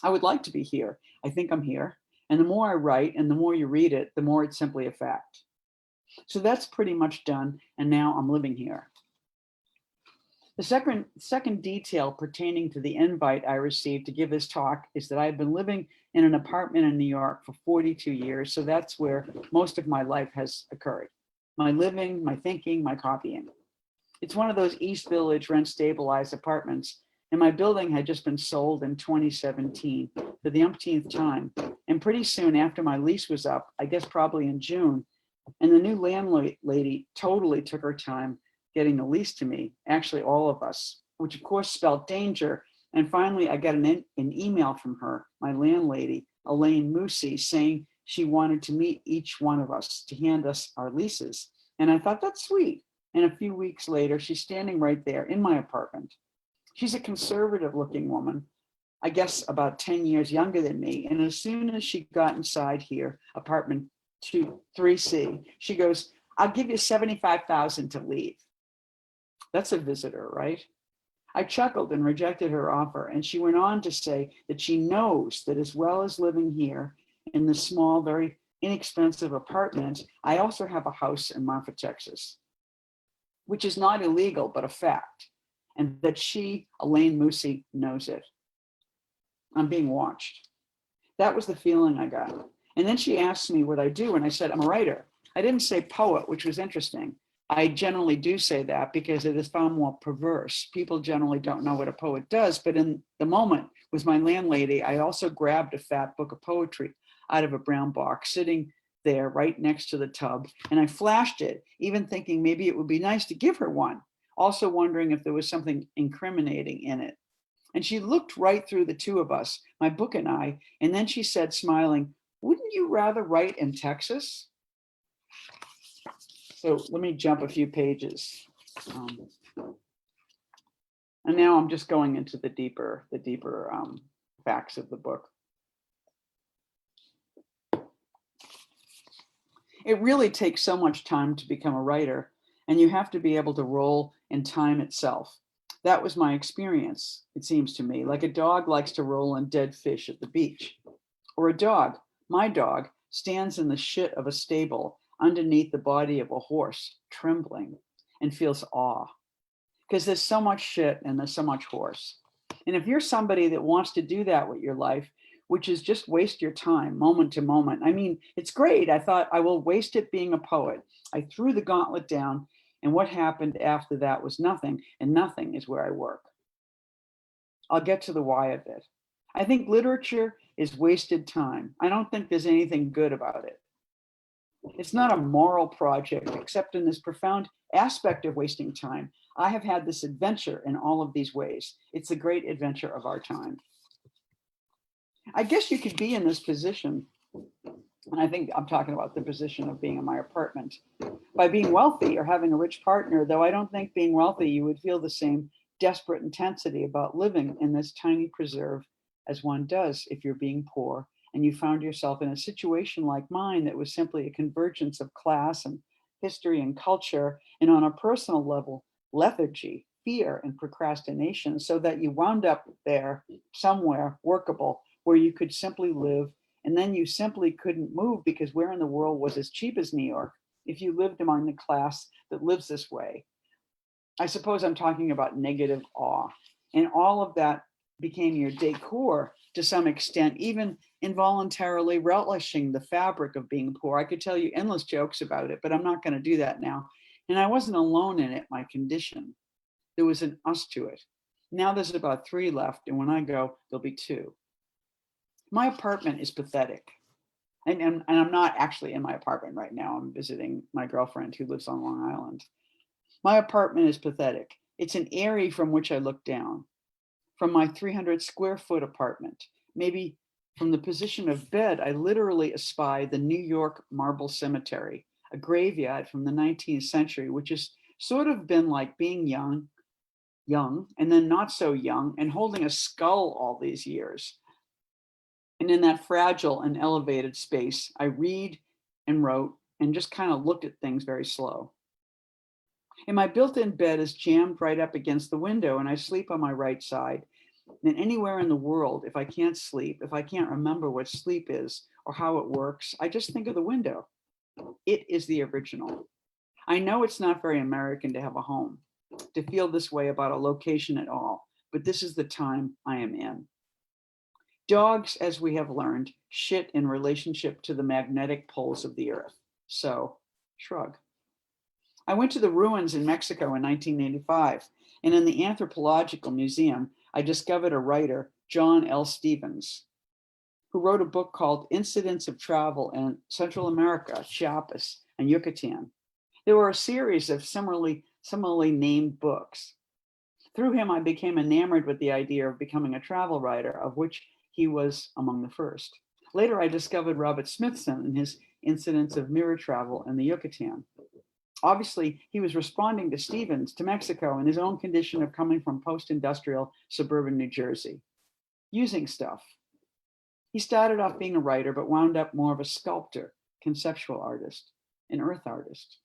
Speaker 4: I would like to be here. I think I'm here. And the more I write and the more you read it, the more it's simply a fact. So that's pretty much done. And now I'm living here. The second detail pertaining to the invite I received to give this talk is that I've been living in an apartment in New York for 42 years. So that's where most of my life has occurred. My living, my thinking, my copying. It's one of those East Village rent stabilized apartments. And my building had just been sold in 2017 for the umpteenth time. And pretty soon after my lease was up, I guess probably in June, and the new landlady totally took her time getting the lease to me, actually all of us, which of course spelled danger. And finally, I got an email from her, my landlady, Eileen Myles, saying she wanted to meet each one of us to hand us our leases. And I thought, that's sweet. And a few weeks later, she's standing right there in my apartment. She's a conservative looking woman, I guess about 10 years younger than me. And as soon as she got inside here, apartment 3C, she goes, I'll give you $75,000 to leave. That's a visitor, right? I chuckled and rejected her offer. And she went on to say that she knows that as well as living here in the small, very inexpensive apartment, I also have a house in Marfa, Texas, which is not illegal, but a fact. And that she, Eileen Myles, knows it. I'm being watched. That was the feeling I got. And then she asked me what I do, and I said, I'm a writer. I didn't say poet, which was interesting. I generally do say that because it is far more perverse. People generally don't know what a poet does, but in the moment with my landlady, I also grabbed a fat book of poetry out of a brown box sitting there right next to the tub, and I flashed it, even thinking maybe it would be nice to give her one, also wondering if there was something incriminating in it. And she looked right through the two of us, my book and I, and then she said, smiling, wouldn't you rather write in Texas? So let me jump a few pages. And now I'm just going into the deeper facts of the book. It really takes so much time to become a writer, and you have to be able to roll in time itself. That was my experience, it seems to me, like a dog likes to roll in dead fish at the beach. Or a dog, my dog, stands in the shit of a stable underneath the body of a horse, trembling, and feels awe. Because there's so much shit and there's so much horse. And if you're somebody that wants to do that with your life, which is just waste your time moment to moment. I mean, it's great. I thought I will waste it being a poet. I threw the gauntlet down, and what happened after that was nothing, and nothing is where I work. I'll get to the why of it. I think literature is wasted time. I don't think there's anything good about it. It's not a moral project, except in this profound aspect of wasting time. I have had this adventure in all of these ways. It's a great adventure of our time. I guess you could be in this position, and I think I'm talking about the position of being in my apartment, by being wealthy or having a rich partner, though I don't think being wealthy, you would feel the same desperate intensity about living in this tiny preserve as one does if you're being poor and you found yourself in a situation like mine that was simply a convergence of class and history and culture, and on a personal level, lethargy, fear, and procrastination, so that you wound up there somewhere workable where you could simply live, and then you simply couldn't move because where in the world was as cheap as New York if you lived among the class that lives this way? I suppose I'm talking about negative awe, and all of that became your decor to some extent, even involuntarily relishing the fabric of being poor. I could tell you endless jokes about it, but I'm not going to do that now. And I wasn't alone in it, my condition. There was an us to it. Now there's about 3 left, and when I go, there'll be 2. My apartment is pathetic. And I'm not actually in my apartment right now. I'm visiting my girlfriend who lives on Long Island. My apartment is pathetic. It's an eyrie from which I look down. From my 300 square foot apartment, maybe from the position of bed, I literally espy the New York marble cemetery, a graveyard from the 19th century, which has sort of been like being young, and then not so young, and holding a skull all these years. And in that fragile and elevated space, I read and wrote and just kind of looked at things very slow. And my built-in bed is jammed right up against the window, and I sleep on my right side. And anywhere in the world, if I can't sleep, if I can't remember what sleep is or how it works, I just think of the window. It is the original. I know it's not very American to have a home, to feel this way about a location at all, but this is the time I am in. Dogs, as we have learned, shit in relationship to the magnetic poles of the earth. So, shrug. I went to the ruins in Mexico in 1985, and in the Anthropological Museum, I discovered a writer, John L. Stevens, who wrote a book called Incidents of Travel in Central America, Chiapas, and Yucatan. There were a series of similarly named books. Through him, I became enamored with the idea of becoming a travel writer, of which he was among the first. Later, I discovered Robert Smithson and his Incidents of Mirror Travel in the Yucatan. Obviously, he was responding to Stevens, to Mexico, and his own condition of coming from post-industrial suburban New Jersey, using stuff. He started off being a writer, but wound up more of a sculptor, conceptual artist, an earth artist.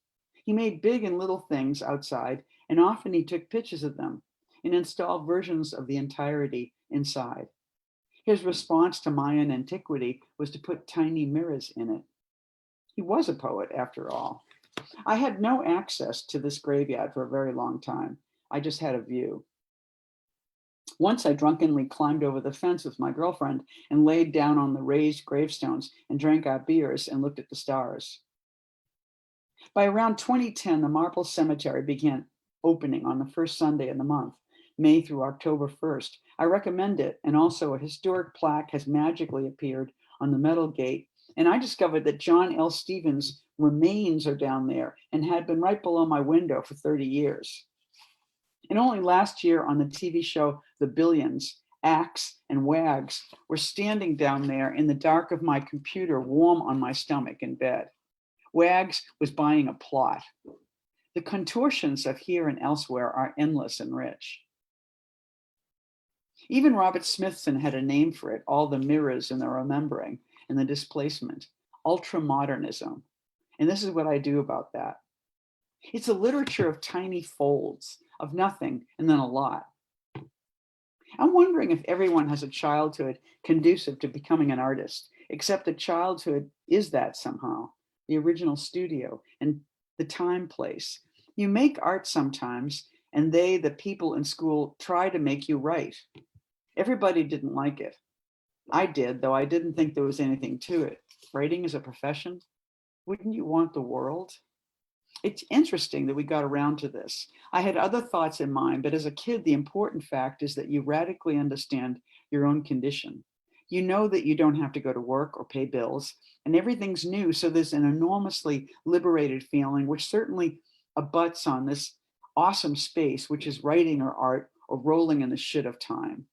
Speaker 4: He made big and little things outside, and often he took pictures of them and installed versions of the entirety inside. His response to Mayan antiquity was to put tiny mirrors in it. He was a poet, after all. I had no access to this graveyard for a very long time. I just had a view. Once I drunkenly climbed over the fence with my girlfriend and laid down on the raised gravestones and drank our beers and looked at the stars. By around 2010, the Marble Cemetery began opening on the first Sunday in the month, May through October 1st. I recommend it, and also a historic plaque has magically appeared on the metal gate, and I discovered that John L. Stevens' remains are down there and had been right below my window for 30 years. And only last year on the TV show The Billions, Axe and Wags were standing down there in the dark of my computer, warm on my stomach in bed. Wags was buying a plot. The contortions of here and elsewhere are endless and rich. Even Robert Smithson had a name for it, all the mirrors and the remembering and the displacement, ultramodernism. And this is what I do about that. It's a literature of tiny folds, of nothing and then a lot. I'm wondering if everyone has a childhood conducive to becoming an artist, except that childhood is that somehow, the original studio and the time place. You make art sometimes, and the people in school, try to make you write. Everybody didn't like it. I did, though I didn't think there was anything to it. Writing is a profession. Wouldn't you want the world? It's interesting that we got around to this. I had other thoughts in mind, but as a kid, the important fact is that you radically understand your own condition. You know that you don't have to go to work or pay bills, and everything's new. So there's an enormously liberated feeling, which certainly abuts on this awesome space, which is writing or art or rolling in the shit of time.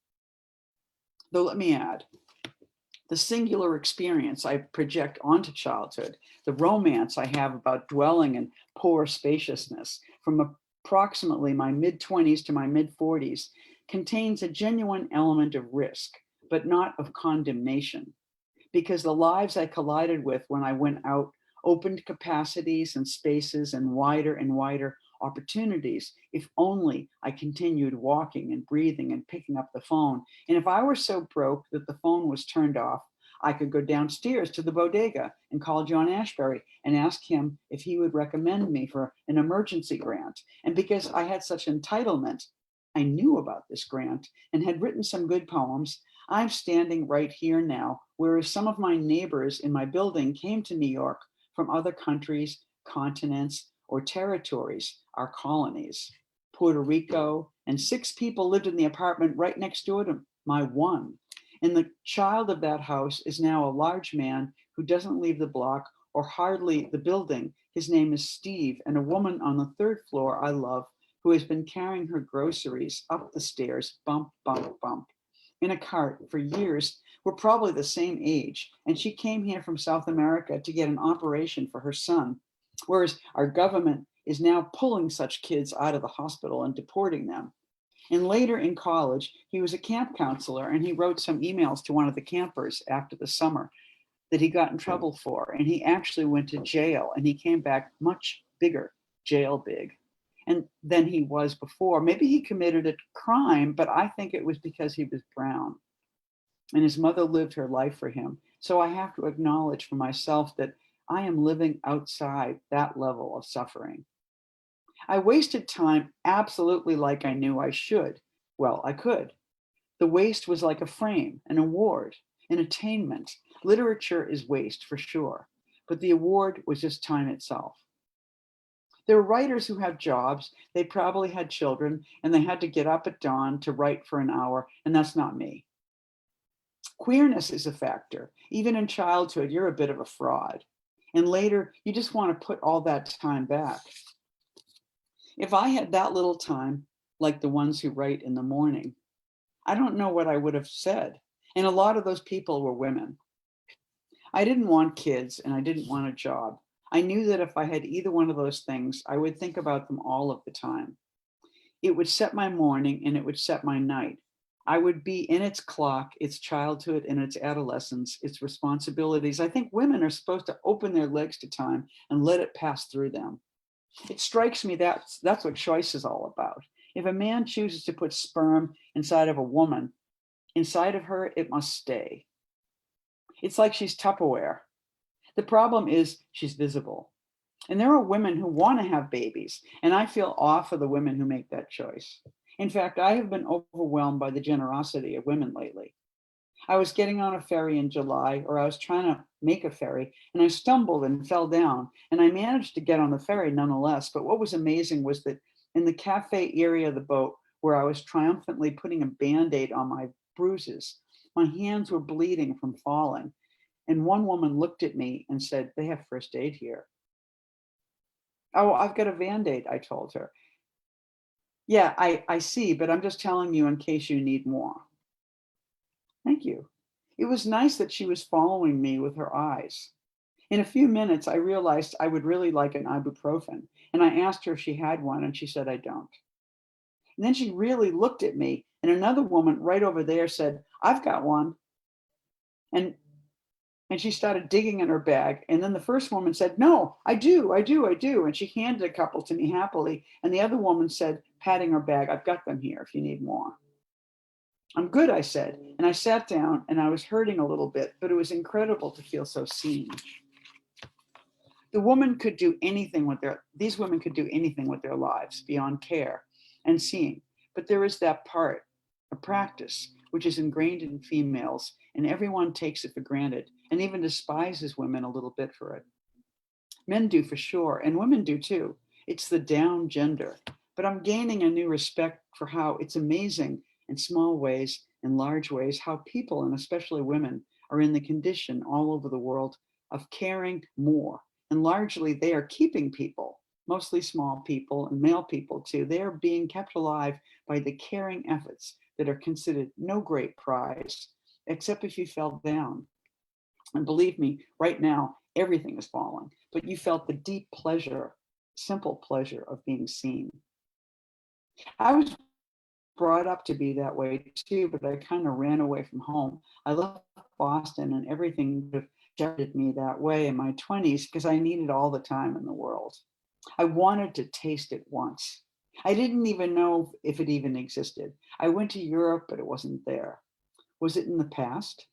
Speaker 4: Though let me add, the singular experience I project onto childhood, the romance I have about dwelling in poor spaciousness from approximately my mid-20s to my mid-40s, contains a genuine element of risk, but not of condemnation. Because the lives I collided with when I went out opened capacities and spaces and wider opportunities, if only I continued walking and breathing and picking up the phone. And if I were so broke that the phone was turned off, I could go downstairs to the bodega and call John Ashbery and ask him if he would recommend me for an emergency grant. And because I had such entitlement, I knew about this grant and had written some good poems. I'm standing right here now, whereas some of my neighbors in my building came to New York from other countries, continents, or territories, our colonies. Puerto Rico, and 6 people lived in the apartment right next door to my one. And the child of that house is now a large man who doesn't leave the block or hardly the building. His name is Steve, and a woman on the 3rd floor I love, who has been carrying her groceries up the stairs, bump, bump, bump, in a cart for years. We're probably the same age, and she came here from South America to get an operation for her son, whereas our government is now pulling such kids out of the hospital and deporting them. And later in college, he was a camp counselor, and he wrote some emails to one of the campers after the summer that he got in trouble for, and he actually went to jail, and he came back much bigger, jail big, and than he was before. Maybe he committed a crime, but I think it was because he was brown, and his mother lived her life for him. So I have to acknowledge for myself that I am living outside that level of suffering. I wasted time absolutely like I knew I should. Well, I could. The waste was like a frame, an award, an attainment. Literature is waste for sure, but the award was just time itself. There are writers who have jobs, they probably had children, and they had to get up at dawn to write for an hour, and that's not me. Queerness is a factor. Even in childhood, you're a bit of a fraud. And later, you just want to put all that time back. If I had that little time, like the ones who write in the morning, I don't know what I would have said. And a lot of those people were women. I didn't want kids and I didn't want a job. I knew that if I had either one of those things, I would think about them all of the time. It would set my morning and it would set my night. I would be in its clock, its childhood and its adolescence, its responsibilities. I think women are supposed to open their legs to time and let it pass through them. It strikes me that's what choice is all about. If a man chooses to put sperm inside of a woman, inside of her, it must stay. It's like she's Tupperware. The problem is she's visible. And there are women who want to have babies, and I feel awe for the women who make that choice. In fact, I have been overwhelmed by the generosity of women lately. I was getting on a ferry in July, or I was trying to make a ferry, and I stumbled and fell down, and I managed to get on the ferry nonetheless. But what was amazing was that in the cafe area of the boat, where I was triumphantly putting a Band-Aid on my bruises, my hands were bleeding from falling. And one woman looked at me and said, "They have first aid here." "Oh, I've got a Band-Aid," I told her. "Yeah, I see, but I'm just telling you in case you need more." Thank you. It was nice that she was following me with her eyes. In a few minutes, I realized I would really like an ibuprofen, and I asked her if she had one, and she said, "I don't." And then she really looked at me, and another woman right over there said, "I've got one." And she started digging in her bag. And then the first woman said, "No, I do. And she handed a couple to me happily. And the other woman said, patting her bag, "I've got them here if you need more." "I'm good," I said. And I sat down and I was hurting a little bit, but it was incredible to feel so seen. These women could do anything with their lives beyond care and seeing. But there is that part, a practice, which is ingrained in females and everyone takes it for granted and even despises women a little bit for it. Men do for sure, and women do too. It's the down gender. But I'm gaining a new respect for how it's amazing in small ways, in large ways, how people, and especially women, are in the condition all over the world of caring more. And largely they are keeping people, mostly small people and male people too. They are being kept alive by the caring efforts that are considered no great prize, except if you fell down. And believe me, right now, everything is falling, but you felt the deep pleasure, simple pleasure of being seen. I was brought up to be that way too, but I kind of ran away from home. I left Boston and everything shepherded me that way in my 20s because I needed all the time in the world. I wanted to taste it once. I didn't even know if it even existed. I went to Europe, but it wasn't there. Was it in the past?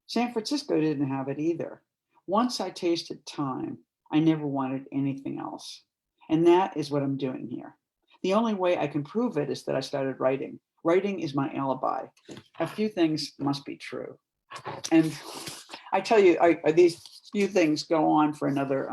Speaker 4: San Francisco didn't have it either. Once I tasted time, I never wanted anything else. And that is what I'm doing here. The only way I can prove it is that I started writing. Writing is my alibi. A few things must be true. And I tell you, these few things go on for another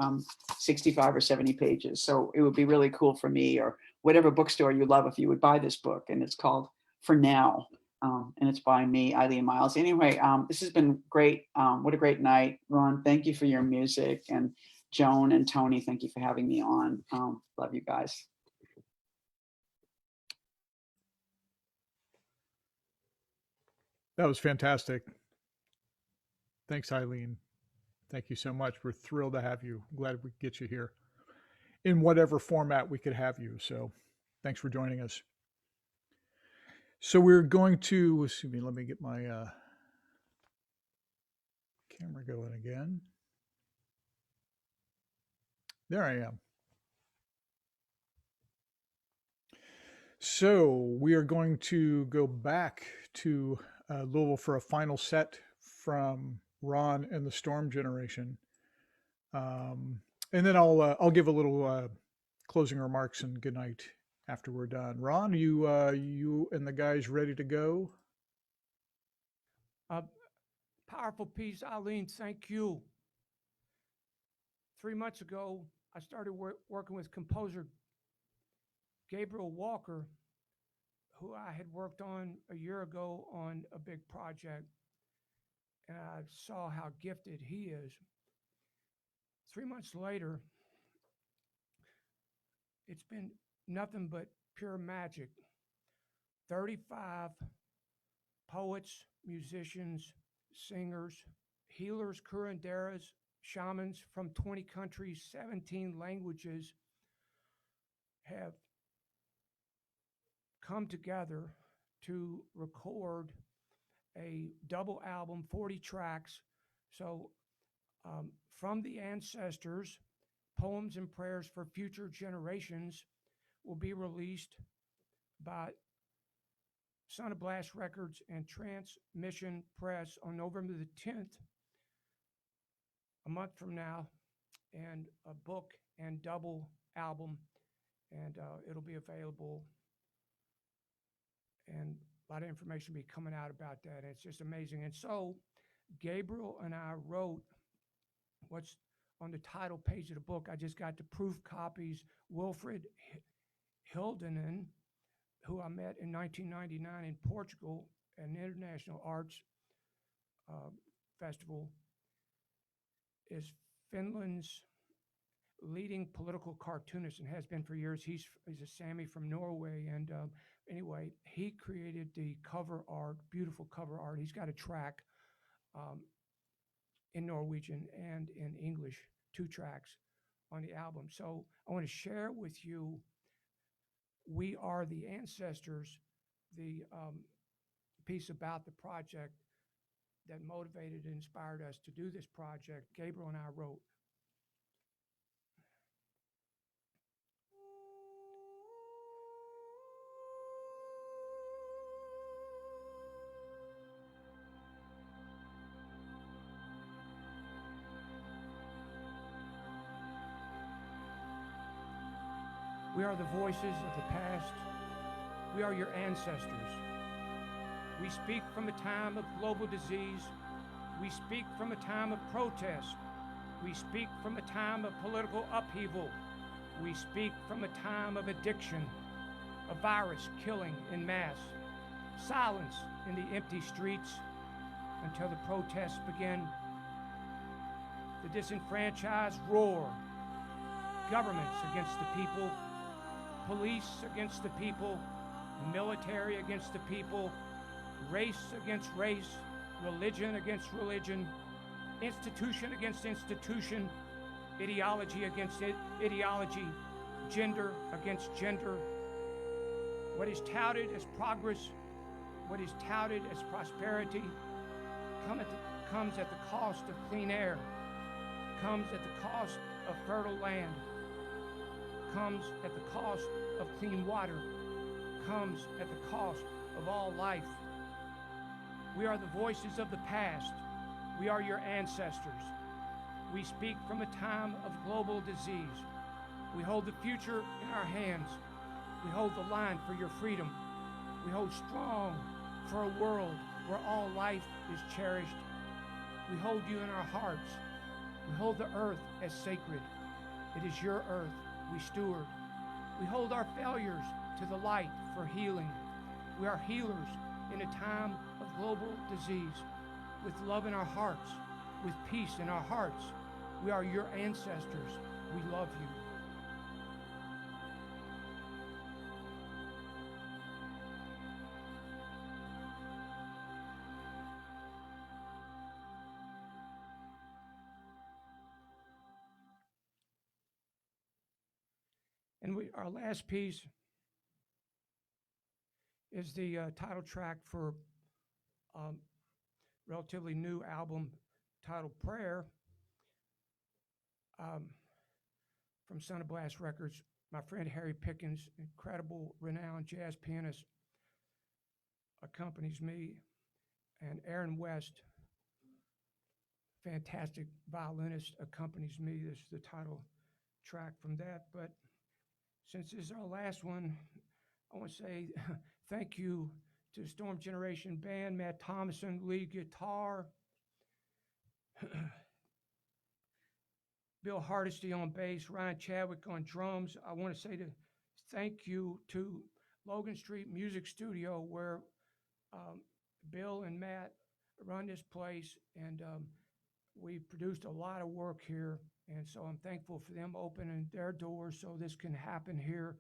Speaker 4: 65 or 70 pages. So it would be really cool for me, or whatever bookstore you love, if you would buy this book. And it's called For Now. And it's by me, Eileen Miles. Anyway, this has been great. What a great night. Ron, thank you for your music. And Joan and Tony, thank you for having me on. Love you guys.
Speaker 1: That was fantastic. Thanks, Eileen. Thank you so much. We're thrilled to have you. Glad we could get you here in whatever format we could have you. So thanks for joining us. So we're going to, excuse me, let me get my camera going again. There I am. So we are going to go back to Louisville for a final set from Ron and the Storm Generation. And then I'll give a little closing remarks and good night after we're done. Ron, you and the guys ready to go?
Speaker 3: Powerful piece, Eileen. Thank you. 3 months ago, I started working with composer Gabriel Walker, who I had worked on a year ago on a big project, and I saw how gifted he is. 3 months later, it's been nothing but pure magic. 35 poets, musicians, singers, healers, curanderas, shamans from 20 countries, 17 languages have come together to record a double album, 40 tracks. So from the ancestors, poems and prayers for future generations will be released by Son of Blast Records and Transmission Press on November the 10th, a month from now, and a book and double album, and it'll be available, and a lot of information will be coming out about that. It's just amazing. And so Gabriel and I wrote what's on the title page of the book. I just got the proof copies. 𝘕𝘏𝘕 𝘕𝘏, who I met in 1999 in Portugal at an international arts festival, is Finland's leading political cartoonist and has been for years. He's a Sami from Norway. And anyway, he created the cover art, beautiful cover art. He's got a track in Norwegian and in English, 2 tracks on the album. So I want to share with you We Are the Ancestors, the piece about the project that motivated and inspired us to do this project. Gabriel and I wrote. We are the voices of the past. We are your ancestors. We speak from a time of global disease, We speak from a time of protest. We speak from a time of political upheaval. We speak from a time of addiction, a virus killing en masse, silence in the empty streets until the protests begin. The disenfranchised roar, governments against the people, police against the people, military against the people, race against race, religion against religion, institution against institution, ideology against ideology, gender against gender. What is touted as progress, what is touted as prosperity, comes at the cost of clean air, comes at the cost of fertile land, comes at the cost of clean water, comes at the cost of all life. We are the voices of the past. We are your ancestors. We speak from a time of global disease. We hold the future in our hands. We hold the line for your freedom. We hold strong for a world where all life is cherished. We hold you in our hearts. We hold the earth as sacred. It is your earth we steward. We hold our failures to the light for healing. We are healers in a time of global disease. With love in our hearts, with peace in our hearts, we are your ancestors. We love you. And our last piece is the title track for relatively new album titled Prayer from Son of Blast Records. My friend Harry Pickens, incredible renowned jazz pianist, accompanies me, and Aaron West, fantastic violinist, accompanies me. This is the title track from that. But since this is our last one, I want to say thank you to Storm Generation Band, Matt Thomason, lead guitar, Bill Hardesty on bass, Ryan Chadwick on drums. I want to say thank you to Logan Street Music Studio, where Bill and Matt run this place, and we produced a lot of work here, and so I'm thankful for them opening their doors so this can happen here.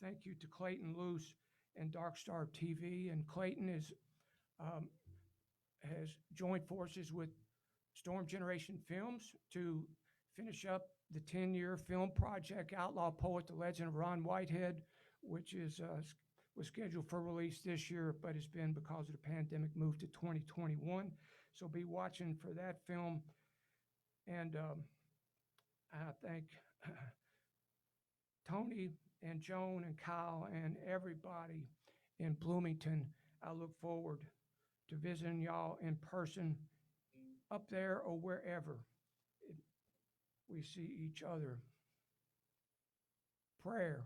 Speaker 3: Thank you to Clayton Luce and Dark Star TV, and Clayton has joined forces with Storm Generation Films to finish up the 10-year film project, Outlaw Poet, the Legend of Ron Whitehead, which was scheduled for release this year, but has been, because of the pandemic, moved to 2021. So be watching for that film. And I thank Tony and Joan and Kyle and everybody in Bloomington. I look forward to visiting y'all in person up there or wherever we see each other. Prayer.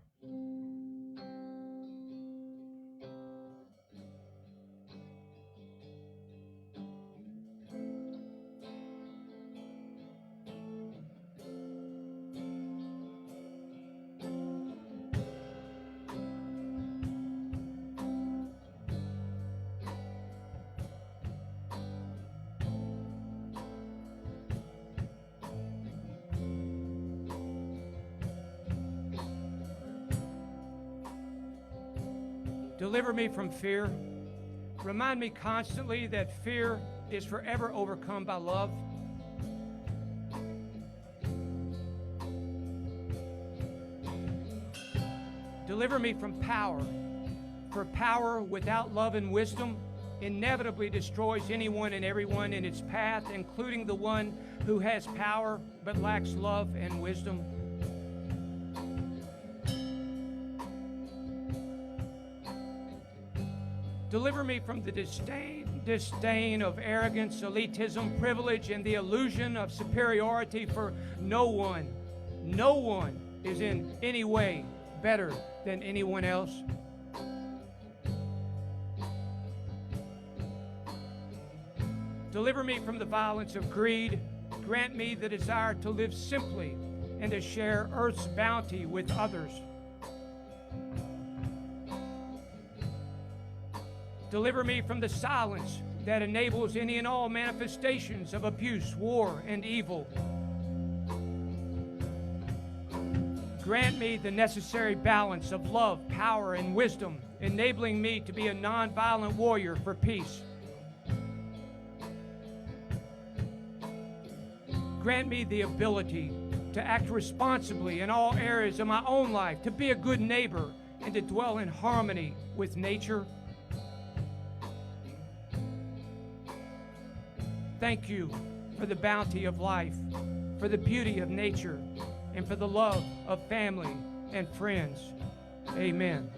Speaker 3: Deliver me from fear. Remind me constantly that fear is forever overcome by love. Deliver me from power, for power without love and wisdom inevitably destroys anyone and everyone in its path, including the one who has power but lacks love and wisdom. Deliver me from the disdain of arrogance, elitism, privilege, and the illusion of superiority, for no one is in any way better than anyone else. Deliver me from the violence of greed. Grant me the desire to live simply and to share earth's bounty with others. Deliver me from the silence that enables any and all manifestations of abuse, war, and evil. Grant me the necessary balance of love, power, and wisdom, enabling me to be a nonviolent warrior for peace. Grant me the ability to act responsibly in all areas of my own life, to be a good neighbor, and to dwell in harmony with nature. Thank you for the bounty of life, for the beauty of nature, and for the love of family and friends. Amen.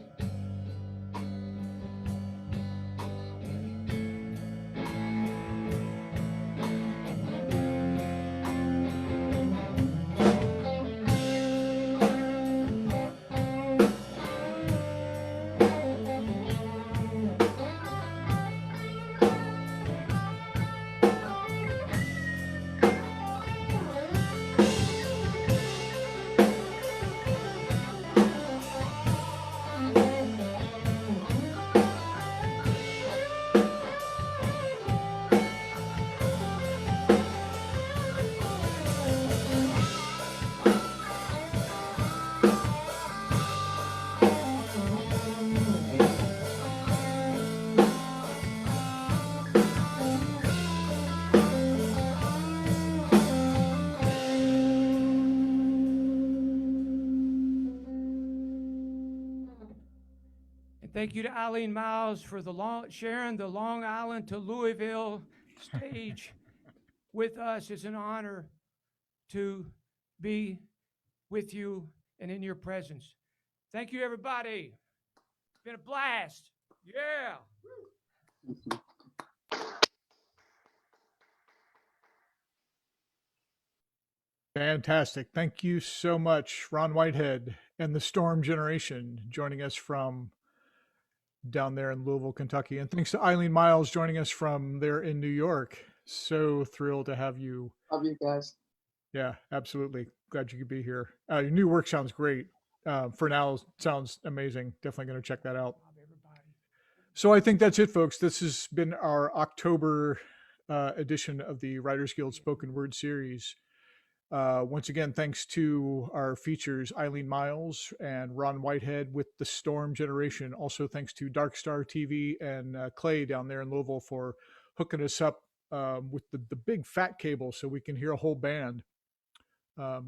Speaker 3: Thank you to Eileen Miles for sharing the Long Island to Louisville stage with us. It's an honor to be with you and in your presence. Thank you, everybody. It's been a blast. Yeah.
Speaker 1: Fantastic. Thank you so much, Ron Whitehead and the Storm Generation, joining us from down there in Louisville, Kentucky. And thanks to Eileen Miles joining us from there in New York. So thrilled to have you.
Speaker 4: Love you guys.
Speaker 1: Yeah, absolutely. Glad you could be here. Your new work sounds great. For now, sounds amazing. Definitely going to check that out. So I think that's it, folks. This has been our October edition of the Writers Guild Spoken Word series. Once again, thanks to our features, Eileen Miles and Ron Whitehead with the Storm Generation. Also, thanks to Dark Star TV and Clay down there in Louisville for hooking us up with the big fat cable so we can hear a whole band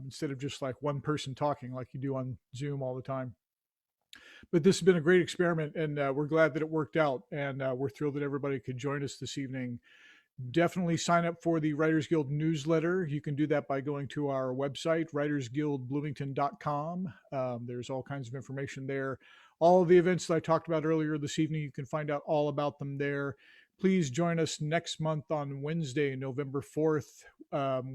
Speaker 1: instead of just like one person talking like you do on Zoom all the time. But this has been a great experiment, and we're glad that it worked out, and we're thrilled that everybody could join us this evening. Definitely sign up for the Writers Guild newsletter. You can do that by going to our website, writersguildbloomington.com. There's all kinds of information there. All of the events that I talked about earlier this evening, you can find out all about them there. Please join us next month on Wednesday, November 4th,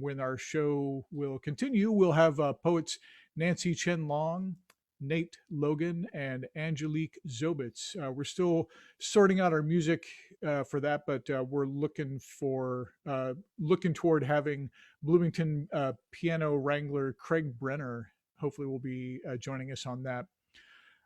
Speaker 1: when our show will continue. We'll have poets Nancy Chen Long, Nate Logan, and Angelique Zobitz. We're still sorting out our music for that, but we're looking toward having Bloomington piano wrangler Craig Brenner hopefully will be joining us on that.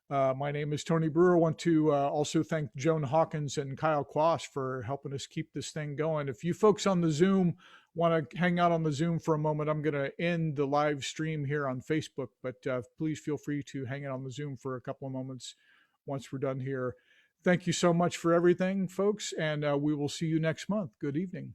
Speaker 1: My name is Tony Brewer. I want to also thank Joan Hawkins and Kyle Quash for helping us keep this thing going. If you folks on the Zoom want to hang out on the Zoom for a moment, I'm going to end the live stream here on Facebook, but please feel free to hang out on the Zoom for a couple of moments once we're done here. Thank you so much for everything, folks, and we will see you next month. Good evening.